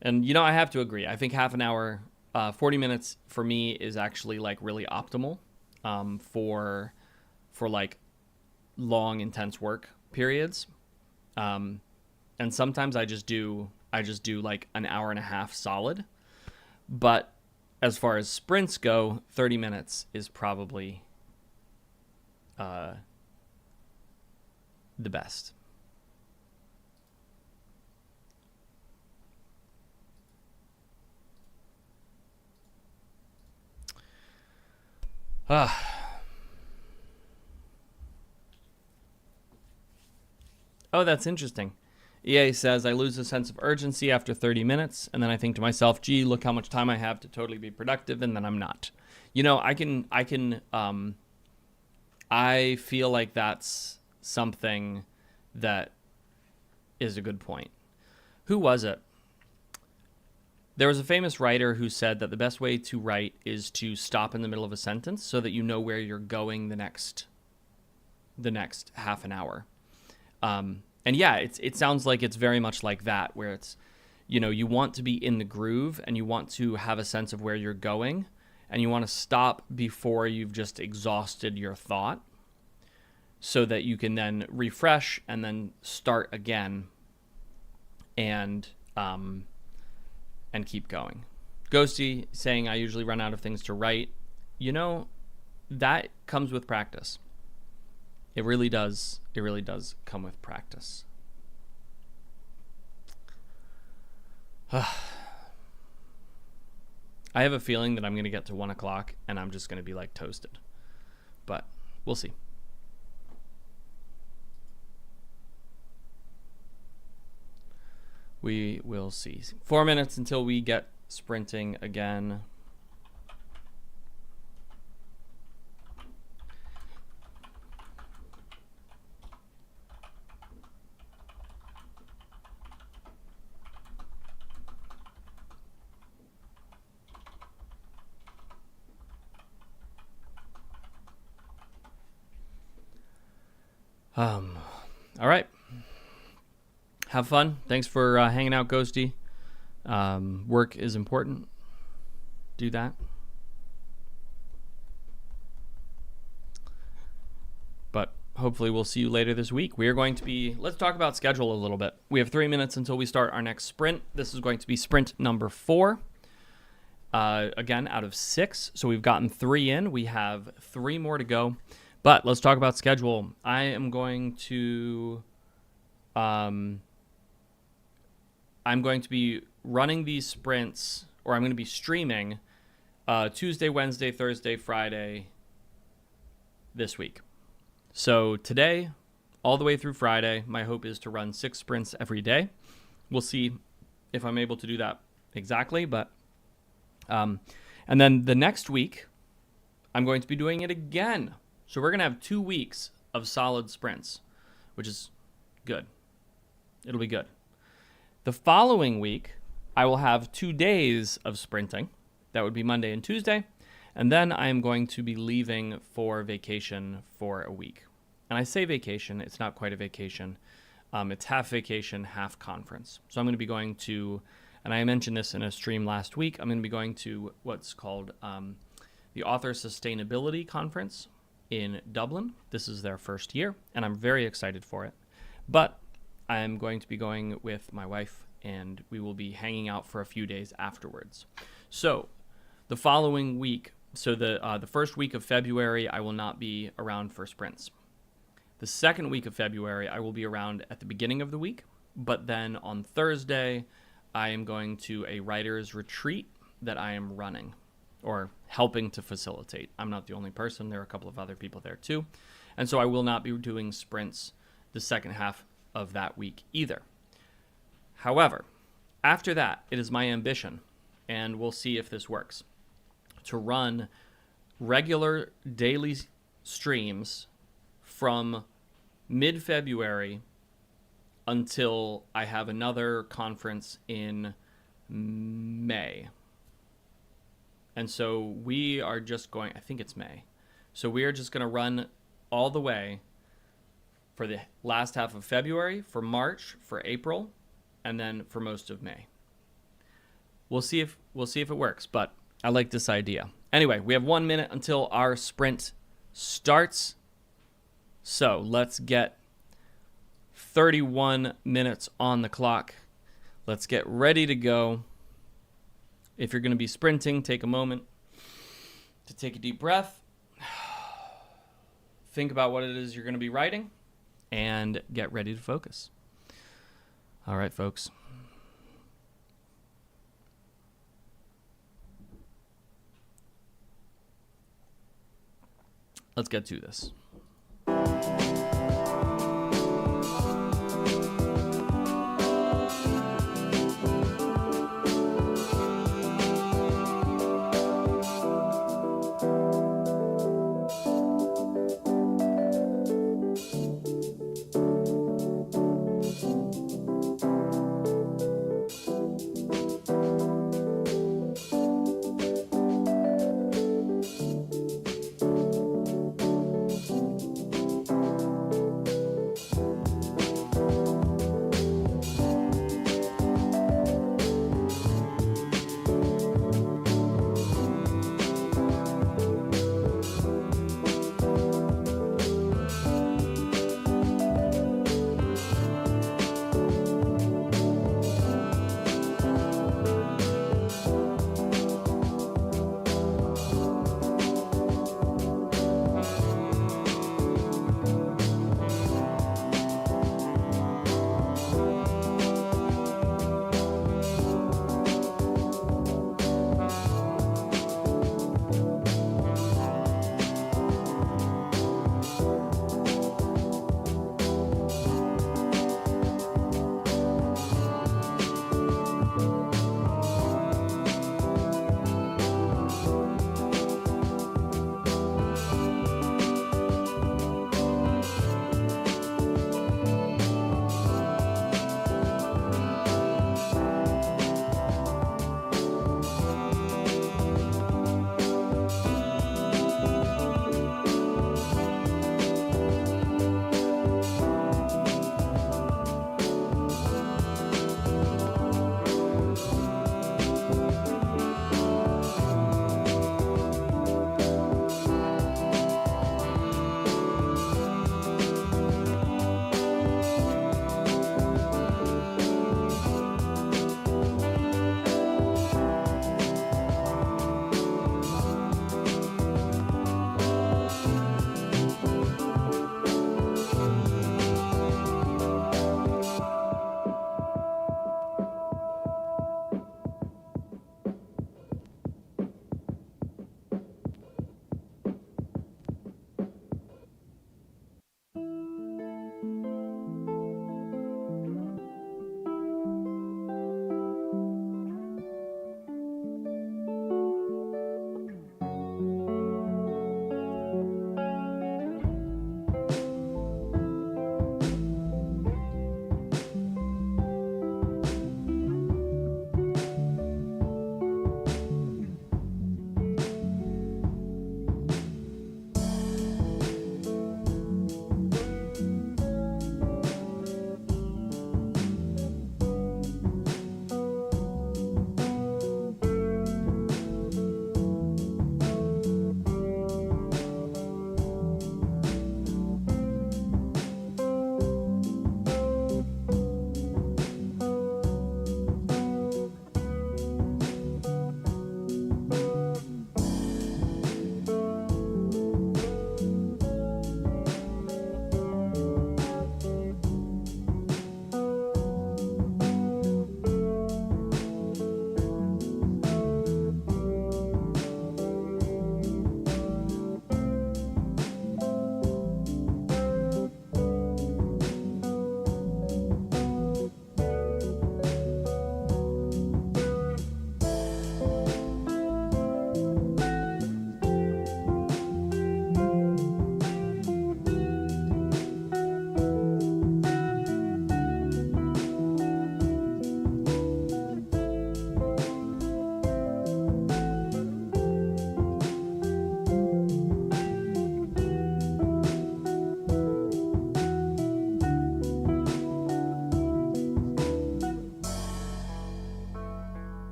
And you know, I have to agree. I think half an hour, 40 minutes for me is actually like really optimal. For like long, intense work periods. And sometimes I just do like an hour and a half solid. But as far as sprints go, 30 minutes is probably the best. Oh, that's interesting. EA says, I lose a sense of urgency after 30 minutes, and then I think to myself, gee, look how much time I have to totally be productive, and then I'm not. You know, I feel like that's something that is a good point. Who was it? There was a famous writer who said that the best way to write is to stop in the middle of a sentence so that you know where you're going the next half an hour. And yeah, it sounds like it's very much like that, where it's, you know, you want to be in the groove and you want to have a sense of where you're going, and you want to stop before you've just exhausted your thought so that you can then refresh and then start again and keep going. Ghosty saying, I usually run out of things to write. You know, that comes with practice. It really does. It really does come with practice. I have a feeling that I'm going to get to 1 o'clock and I'm just going to be like toasted. But we'll see. We will see. 4 minutes until we get sprinting again. All right. Have fun. Thanks for hanging out, Ghosty. Work is important. Do that. But hopefully we'll see you later this week. We are going to be, let's talk about schedule a little bit. We have 3 minutes until we start our next sprint. This is going to be sprint number 4. Again, out of 6. So we've gotten 3 in. We have 3 more to go. But let's talk about schedule. I am going to be running these sprints, or I'm going to be streaming Tuesday, Wednesday, Thursday, Friday this week. So today, all the way through Friday, my hope is to run 6 sprints every day. We'll see if I'm able to do that exactly, but and then the next week, I'm going to be doing it again. So we're going to have 2 weeks of solid sprints, which is good. It'll be good. The following week, I will have 2 days of sprinting. That would be Monday and Tuesday. And then I am going to be leaving for vacation for a week. And I say vacation, it's not quite a vacation. It's half vacation, half conference. So I'm going to be going to, and I mentioned this in a stream last week, I'm going to be going to what's called the Author Sustainability Conference in Dublin. This is their first year, and I'm very excited for it. But I'm going to be going with my wife, and we will be hanging out for a few days afterwards. So the following week, so the first week of February, I will not be around for sprints. The second week of February, I will be around at the beginning of the week, but then on Thursday, I am going to a writer's retreat that I am running, or helping to facilitate. I'm not the only person. There are a couple of other people there too. And so I will not be doing sprints the second half of that week either. However, after that, it is my ambition, and we'll see if this works, to run regular daily streams from mid-February until I have another conference in May. And so we are just going, I think it's May. So we are just going to run all the way for the last half of February, for March, for April, and then for most of May. We'll see if it works, but I like this idea. Anyway, we have 1 minute until our sprint starts. So let's get 31 minutes on the clock. Let's get ready to go. If you're going to be sprinting, take a moment to take a deep breath. Think about what it is you're going to be writing and get ready to focus. All right, folks. Let's get to this.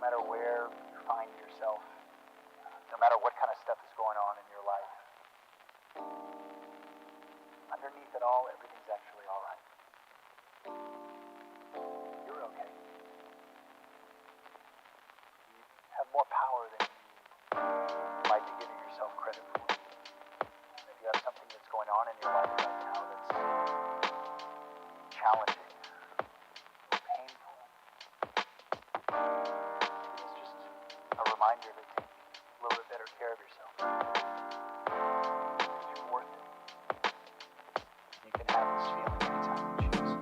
matter where you find yourself, no matter what kind of stuff is going on in your life, underneath it all, everything's actually all right. You're okay. You have more power than you might be giving yourself credit for. If you have something that's going on in your life right now that's challenging, painful, it's just a reminder to take a little bit better care of yourself. Because you're worth it. You can have this feeling anytime you choose.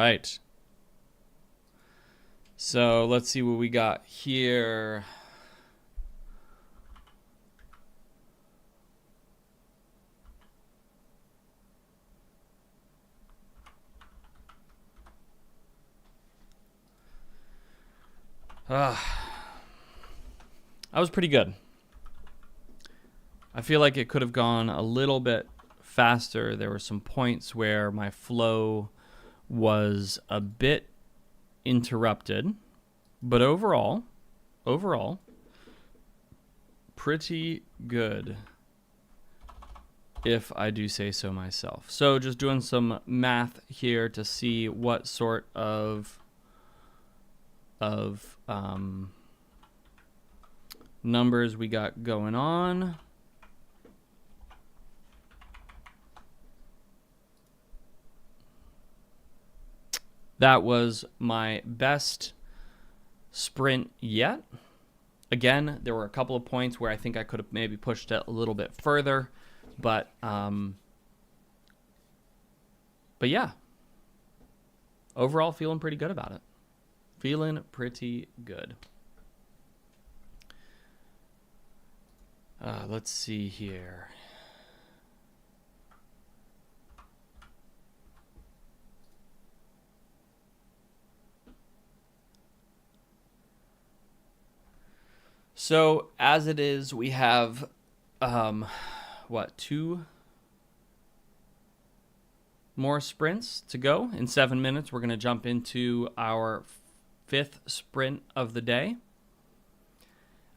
right. So let's see what we got here. I was pretty good. I feel like it could have gone a little bit faster. There were some points where my flow was a bit interrupted, but overall, pretty good, if I do say so myself. So just doing some math here to see what sort of numbers we got going on. That was my best sprint yet. Again, there were a couple of points where I think I could have maybe pushed it a little bit further, but yeah, overall feeling pretty good about it. Feeling pretty good. Let's see here. So as it is, we have, what, 2 more sprints to go. In 7 minutes, we're going to jump into our 5th sprint of the day.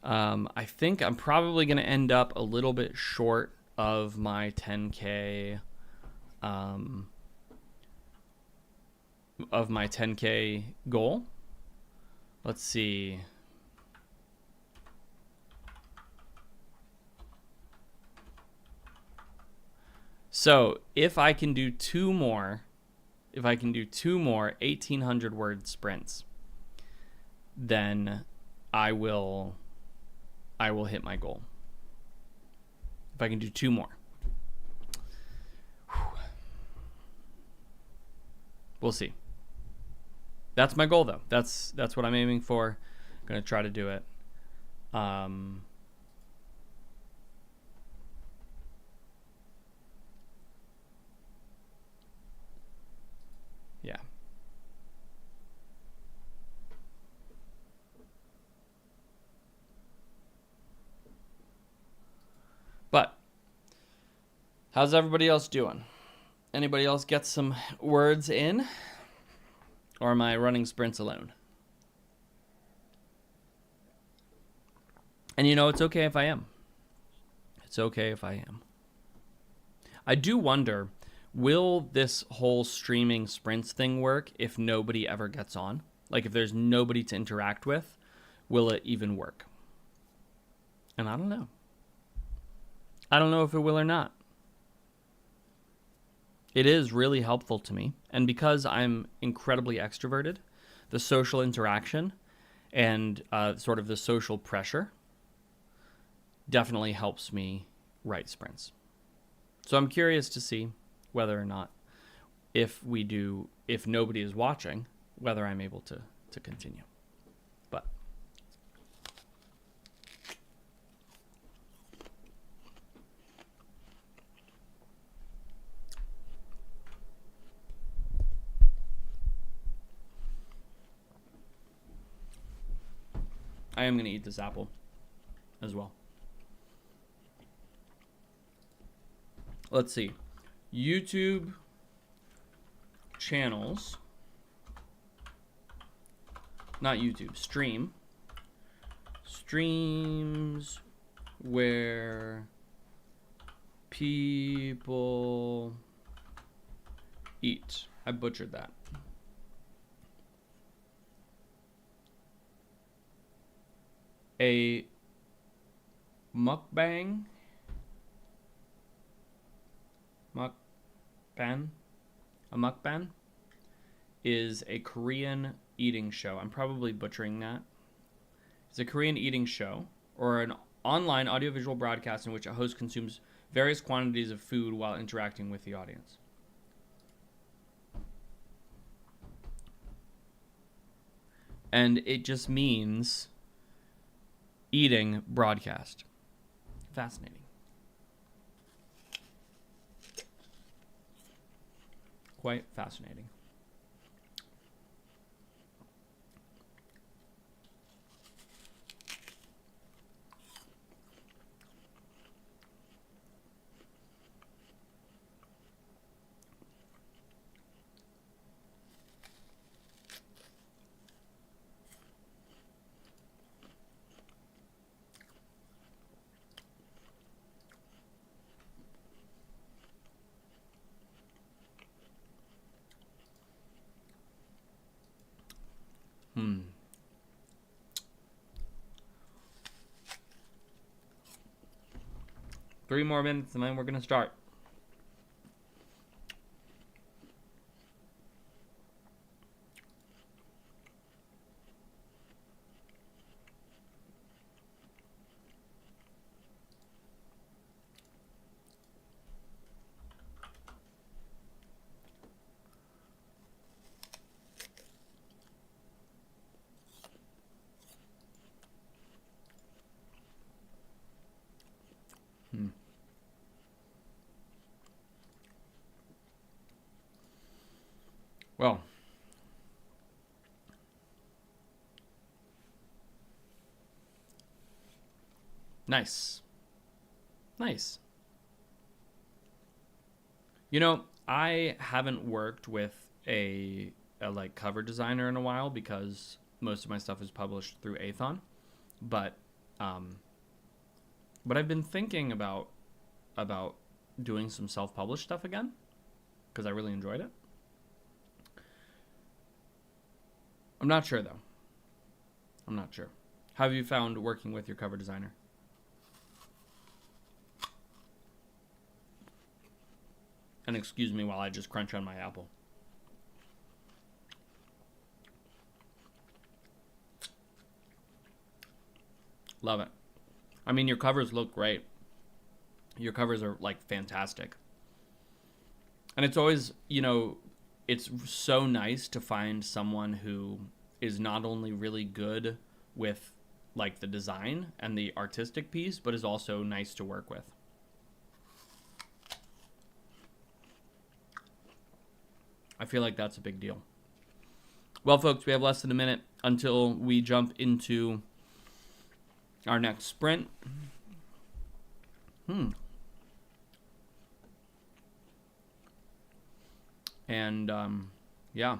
I think I'm probably going to end up a little bit short of my 10K, goal. Let's see. So if I can do 2 more 1,800 word sprints, then I will hit my goal. If I can do 2 more. We'll see. That's my goal, though. That's what I'm aiming for. I'm going to try to do it. Yeah. But how's everybody else doing? Anybody else get some words in? Or am I running sprints alone? And it's okay if I am. It's okay if I am. I do wonder, will this whole streaming sprints thing work if nobody ever gets on? Like if there's nobody to interact with, will it even work? And I don't know. I don't know if it will or not. It is really helpful to me. And because I'm incredibly extroverted, the social interaction and sort of the social pressure definitely helps me write sprints. So I'm curious to see whether or not, if nobody is watching, whether I'm able to continue. But I am going to eat this apple as well. Let's see. YouTube channels. Not YouTube. Streams where people eat. I butchered that. A mukbang. A mukbang is a Korean eating show. I'm probably butchering that. It's a Korean eating show or an online audiovisual broadcast in which a host consumes various quantities of food while interacting with the audience. And it just means eating broadcast. Fascinating. Quite fascinating. Hmm. 3 more minutes and then we're going to start. Well, nice. Nice. You know, I haven't worked with a like cover designer in a while because most of my stuff is published through Athon, but I've been thinking about doing some self-published stuff again because I really enjoyed it. I'm not sure though. I'm not sure. How have you found working with your cover designer? And excuse me while I just crunch on my apple. Love it. I mean, your covers look great. Your covers are like fantastic. And it's always, it's so nice to find someone who is not only really good with like the design and the artistic piece, but is also nice to work with. I feel like that's a big deal. Well, folks, we have less than a minute until we jump into our next sprint. And, yeah,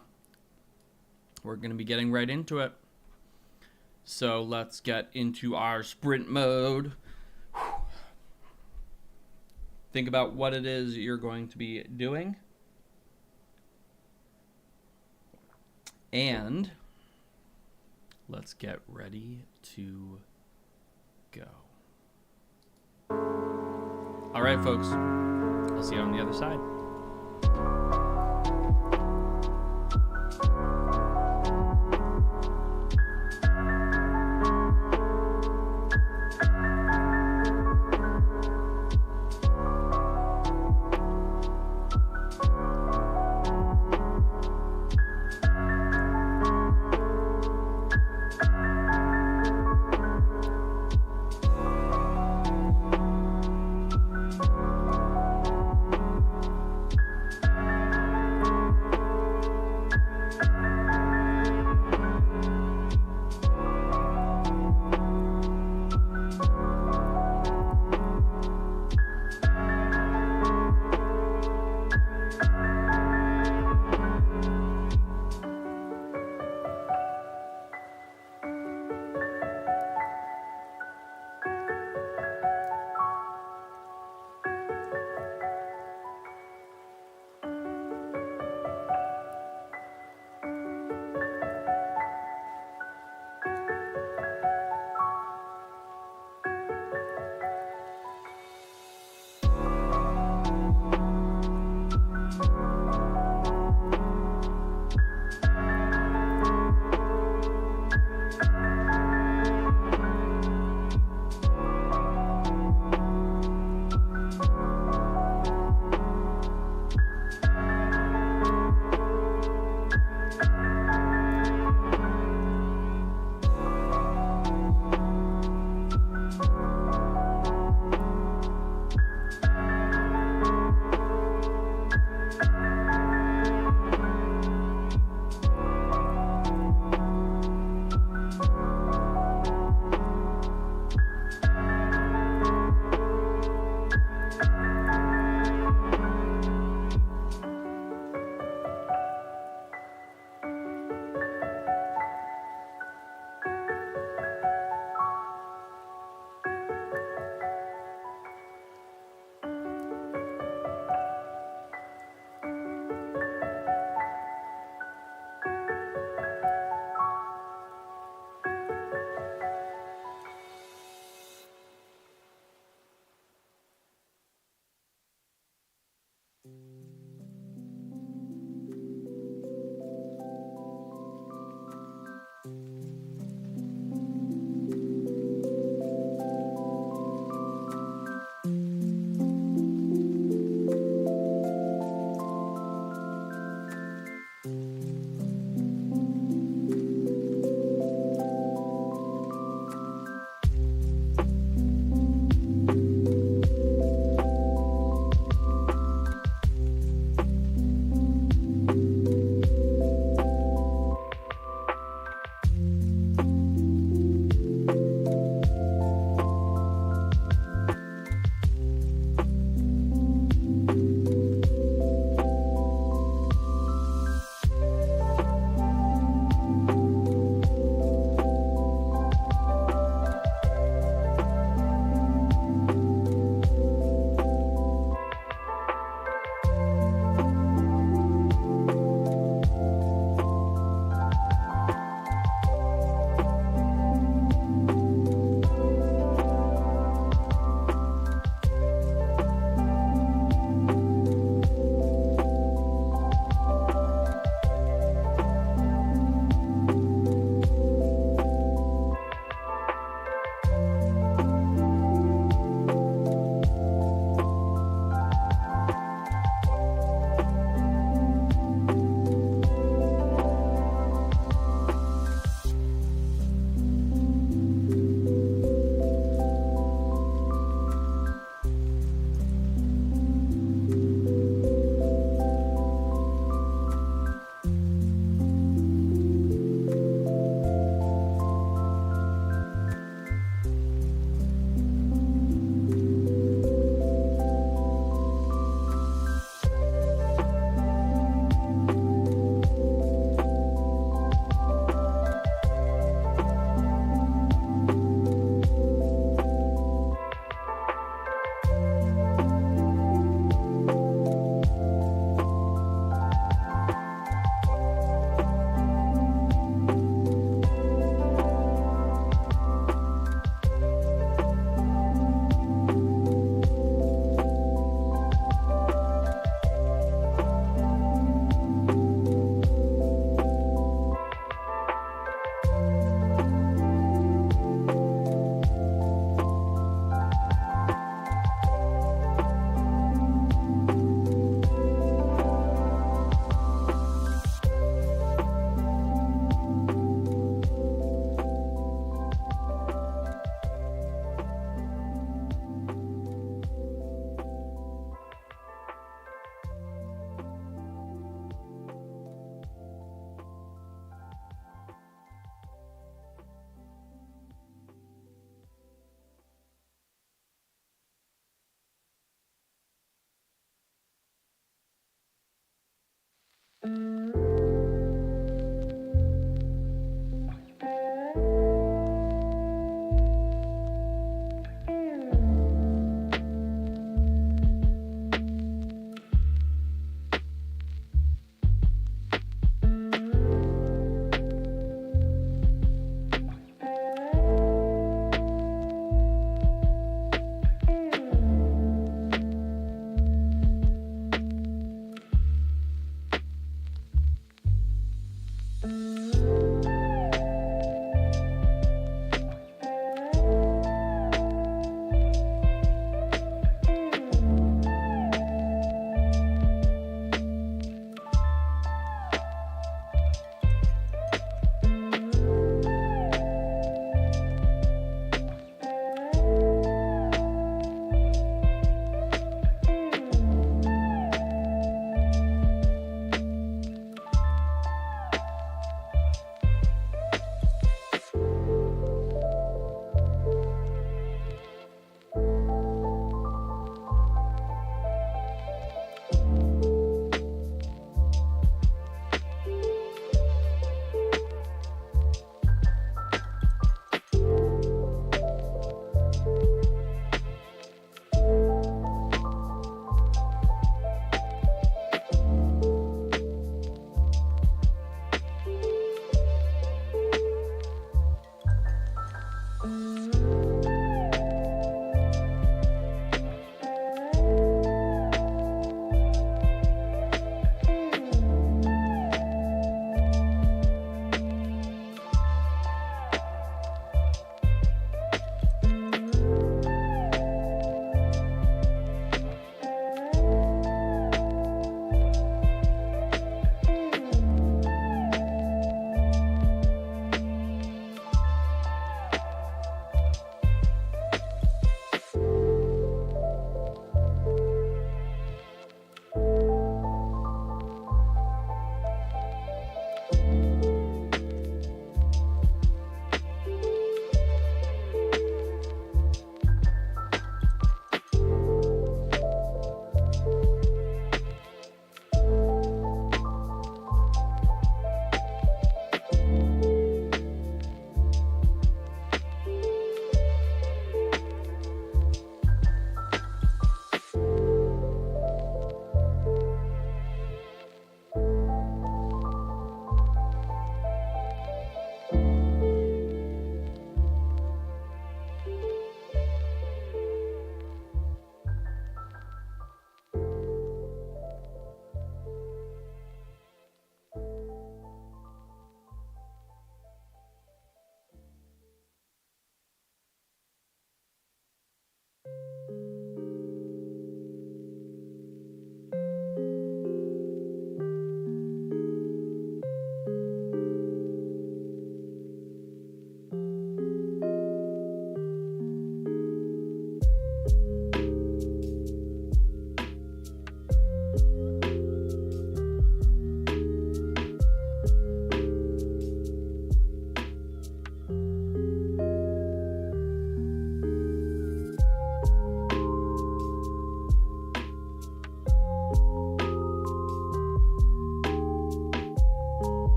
we're going to be getting right into it. So let's get into our sprint mode. Think about what it is you're going to be doing. And let's get ready to go. All right, folks. I'll see you on the other side.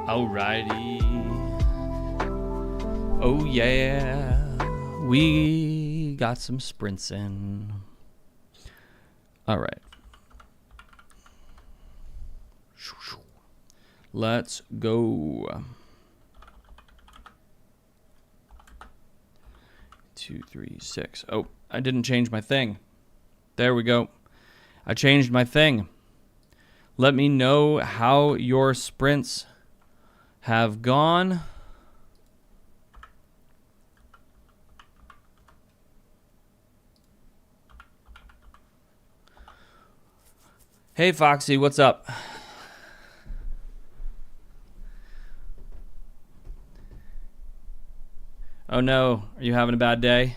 Alrighty. Oh yeah. We got some sprints in. Alright. Let's go. 2, 3, 6. Oh, I didn't change my thing. There we go. I changed my thing. Let me know how your sprints have gone. Hey Foxy, what's up? Oh no, are you having a bad day?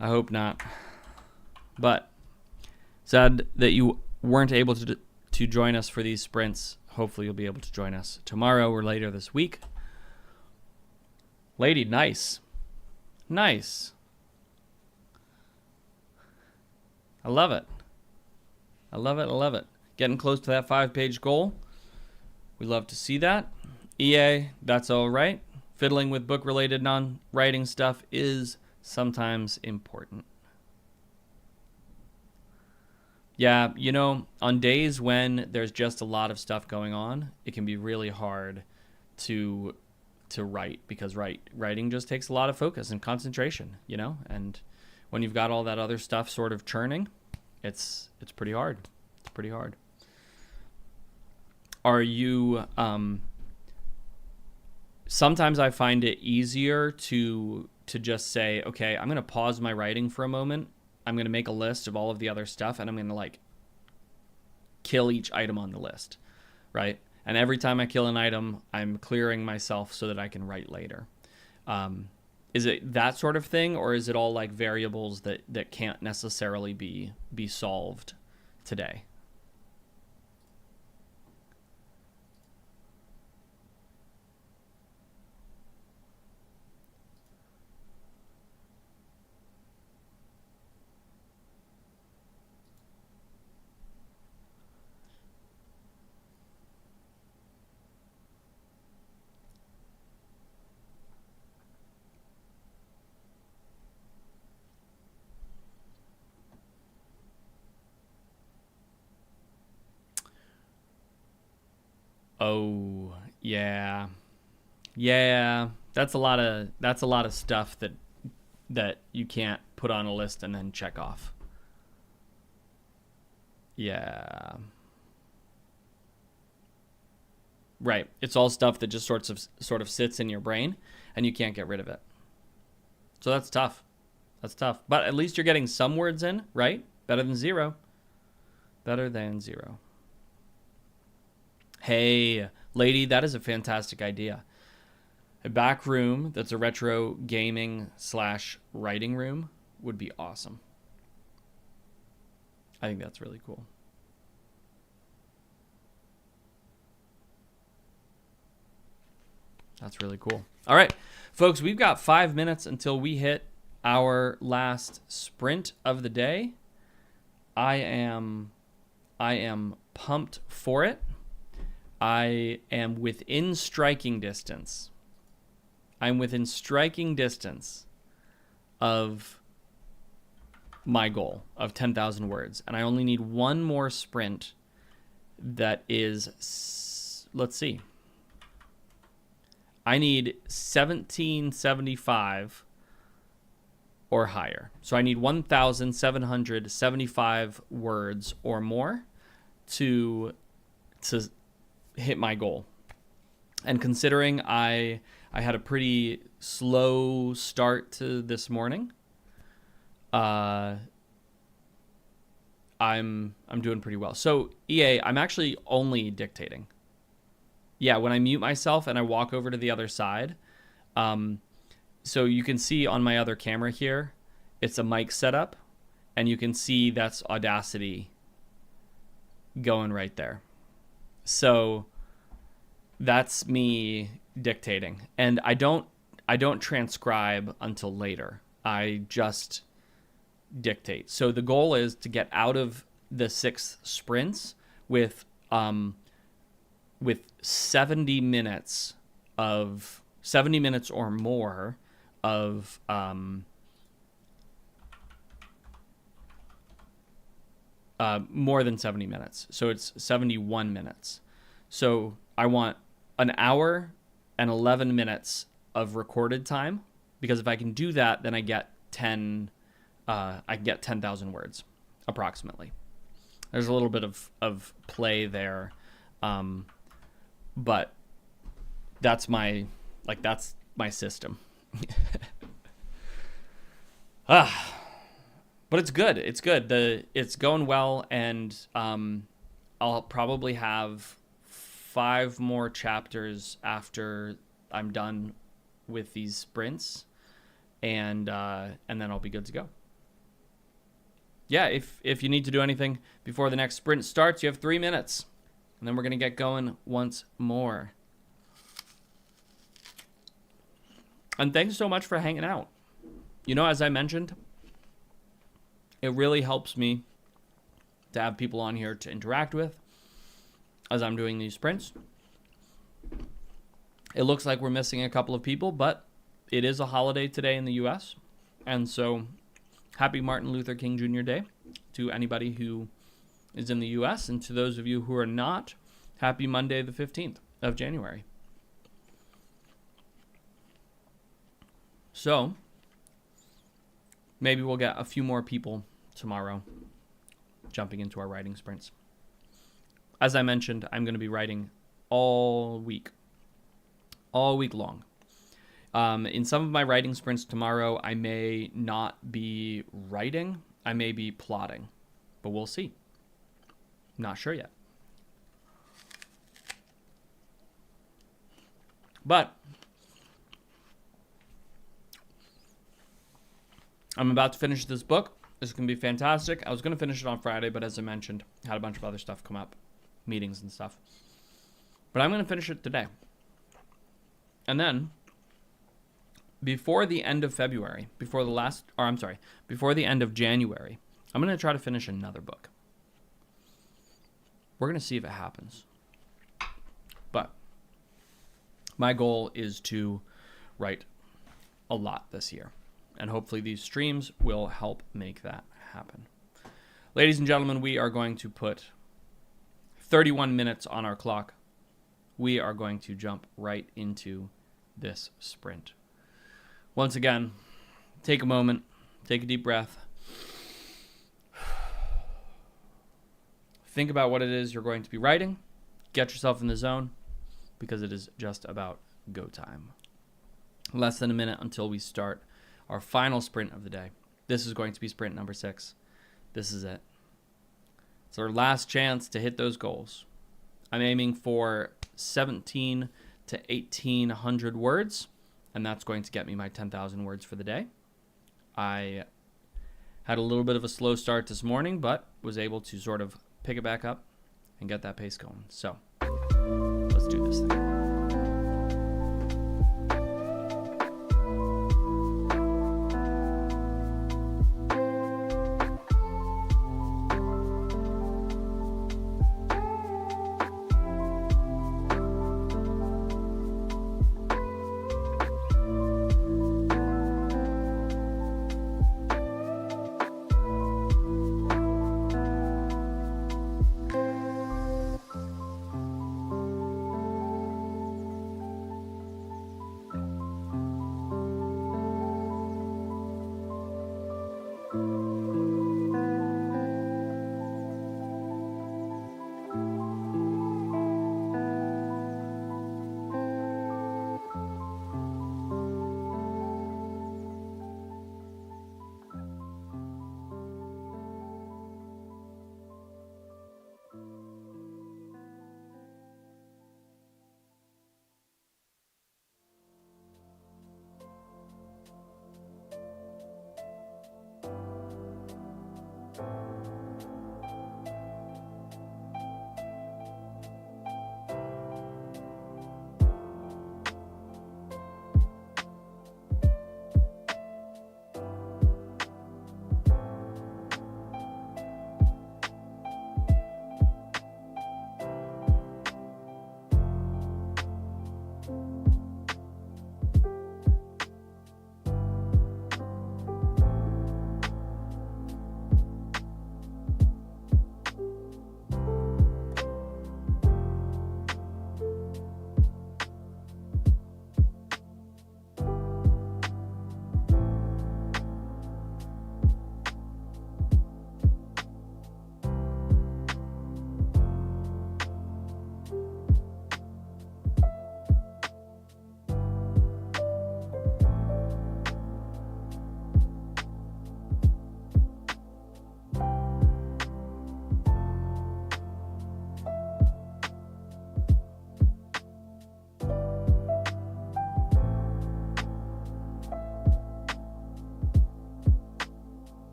I hope not. But sad that you weren't able to join us for these sprints. Hopefully you'll be able to join us tomorrow or later this week. Lady, nice. Nice. I love it. I love it. I love it. Getting close to that 5-page goal. We love to see that. EA, that's all right. Fiddling with book-related non-writing stuff is sometimes important. Yeah, you know, on days when there's just a lot of stuff going on, it can be really hard to write because writing just takes a lot of focus and concentration, you know? And when you've got all that other stuff sort of churning, it's pretty hard. It's pretty hard. Are you sometimes I find it easier to just say, okay, I'm going to pause my writing for a moment. I'm going to make a list of all of the other stuff, and I'm going to like kill each item on the list, right? And every time I kill an item, I'm clearing myself so that I can write later. Is it that sort of thing, or is it all like variables that can't necessarily be solved today? Oh, yeah. Yeah, that's a lot of stuff that you can't put on a list and then check off. Yeah. Right. It's all stuff that just sort of sits in your brain and you can't get rid of it. So that's tough. That's tough. But at least you're getting some words in, right? Better than zero. Better than zero. Hey, lady, that is a fantastic idea. A back room that's a retro gaming / writing room would be awesome. I think that's really cool. That's really cool. All right, folks, we've got 5 minutes until we hit our last sprint of the day. I am pumped for it. I am within striking distance. I'm within striking distance of my goal of 10,000 words. And I only need one more sprint that is, let's see. I need 1775 or higher. So I need 1,775 words or more to hit my goal. And considering I had a pretty slow start to this morning, I'm doing pretty well. So EA, I'm actually only dictating. Yeah, when I mute myself and I walk over to the other side, so you can see on my other camera here, it's a mic setup, and you can see that's Audacity going right there. So that's me dictating, and I don't transcribe until later. I just dictate. So the goal is to get out of the 6 sprints with 70 minutes or more of more than 70 minutes. So it's 71 minutes. So I want an hour and 11 minutes of recorded time, because if I can do that, then I get 10,000 words approximately. There's a little bit of play there. But that's my system. But it's good. It's good. It's going well, and I'll probably have 5 more chapters after I'm done with these sprints, and then I'll be good to go. Yeah, if you need to do anything before the next sprint starts, you have 3 minutes, and then we're gonna get going once more. And thanks so much for hanging out. You know, as I mentioned, it really helps me to have people on here to interact with as I'm doing these sprints. It looks like we're missing a couple of people, but it is a holiday today in the US. And so happy Martin Luther King Jr. Day to anybody who is in the US, and to those of you who are not, happy Monday the 15th of January. So maybe we'll get a few more people tomorrow jumping into our writing sprints. As I mentioned, I'm going to be writing all week long. In some of my writing sprints tomorrow, I may not be writing. I may be plotting, but we'll see. Not sure yet. But I'm about to finish this book. This is going to be fantastic. I was going to finish it on Friday, but as I mentioned, I had a bunch of other stuff come up, meetings and stuff. But I'm going to finish it today. And then, before the end of February, before the end of January, I'm going to try to finish another book. We're going to see if it happens. But my goal is to write a lot this year. And hopefully these streams will help make that happen. Ladies and gentlemen, we are going to put 31 minutes on our clock. We are going to jump right into this sprint. Once again, take a moment, take a deep breath. Think about what it is you're going to be writing. Get yourself in the zone, because it is just about go time. Less than a minute until we start our final sprint of the day. This is going to be sprint number 6. This is it. It's our last chance to hit those goals. I'm aiming for 17 to 1,800 words, and that's going to get me my 10,000 words for the day. I had a little bit of a slow start this morning, but was able to sort of pick it back up and get that pace going. So let's do this thing.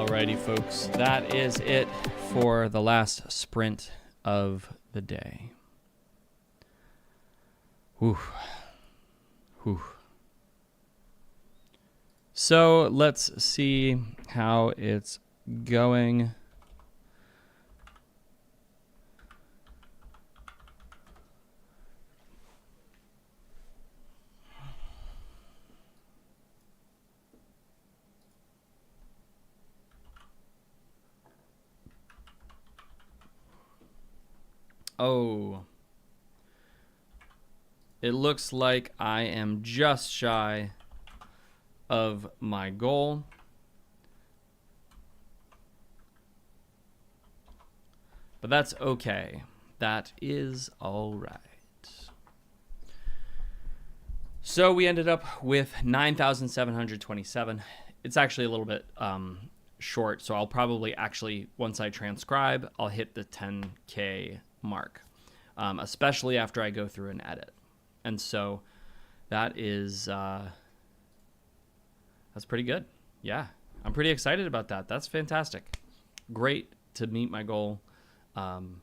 Alrighty, folks. That is it for the last sprint of the day. Whew. Whew. So let's see how it's going. Oh. It looks like I am just shy of my goal. But that's okay. That is all right. So we ended up with 9,727. It's actually a little bit short, so I'll probably actually, once I transcribe, I'll hit the 10K mark, especially after I go through and edit. And so that is, that's pretty good. Yeah, I'm pretty excited about that. That's fantastic. Great to meet my goal. Love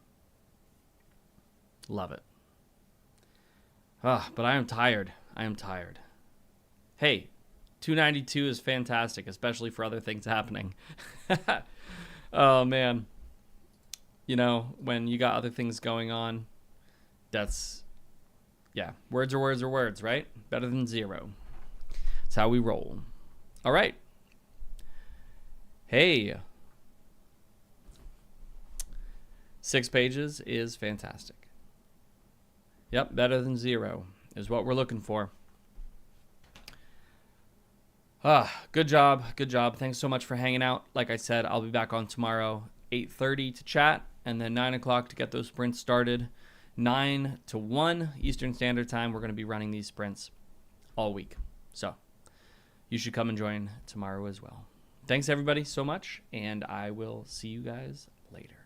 it. But I am tired. I am tired. Hey, 292 is fantastic, especially for other things happening. Oh, man. You know, when you got other things going on, that's, yeah, words are words are words, right? Better than zero. That's how we roll. All right. Hey. 6 pages is fantastic. Yep, better than zero is what we're looking for. Good job. Good job. Thanks so much for hanging out. Like I said, I'll be back on tomorrow, 8:30 to chat, and then 9 o'clock to get those sprints started. 9 to 1 Eastern Standard Time. We're going to be running these sprints all week. So you should come and join tomorrow as well. Thanks, everybody, so much, and I will see you guys later.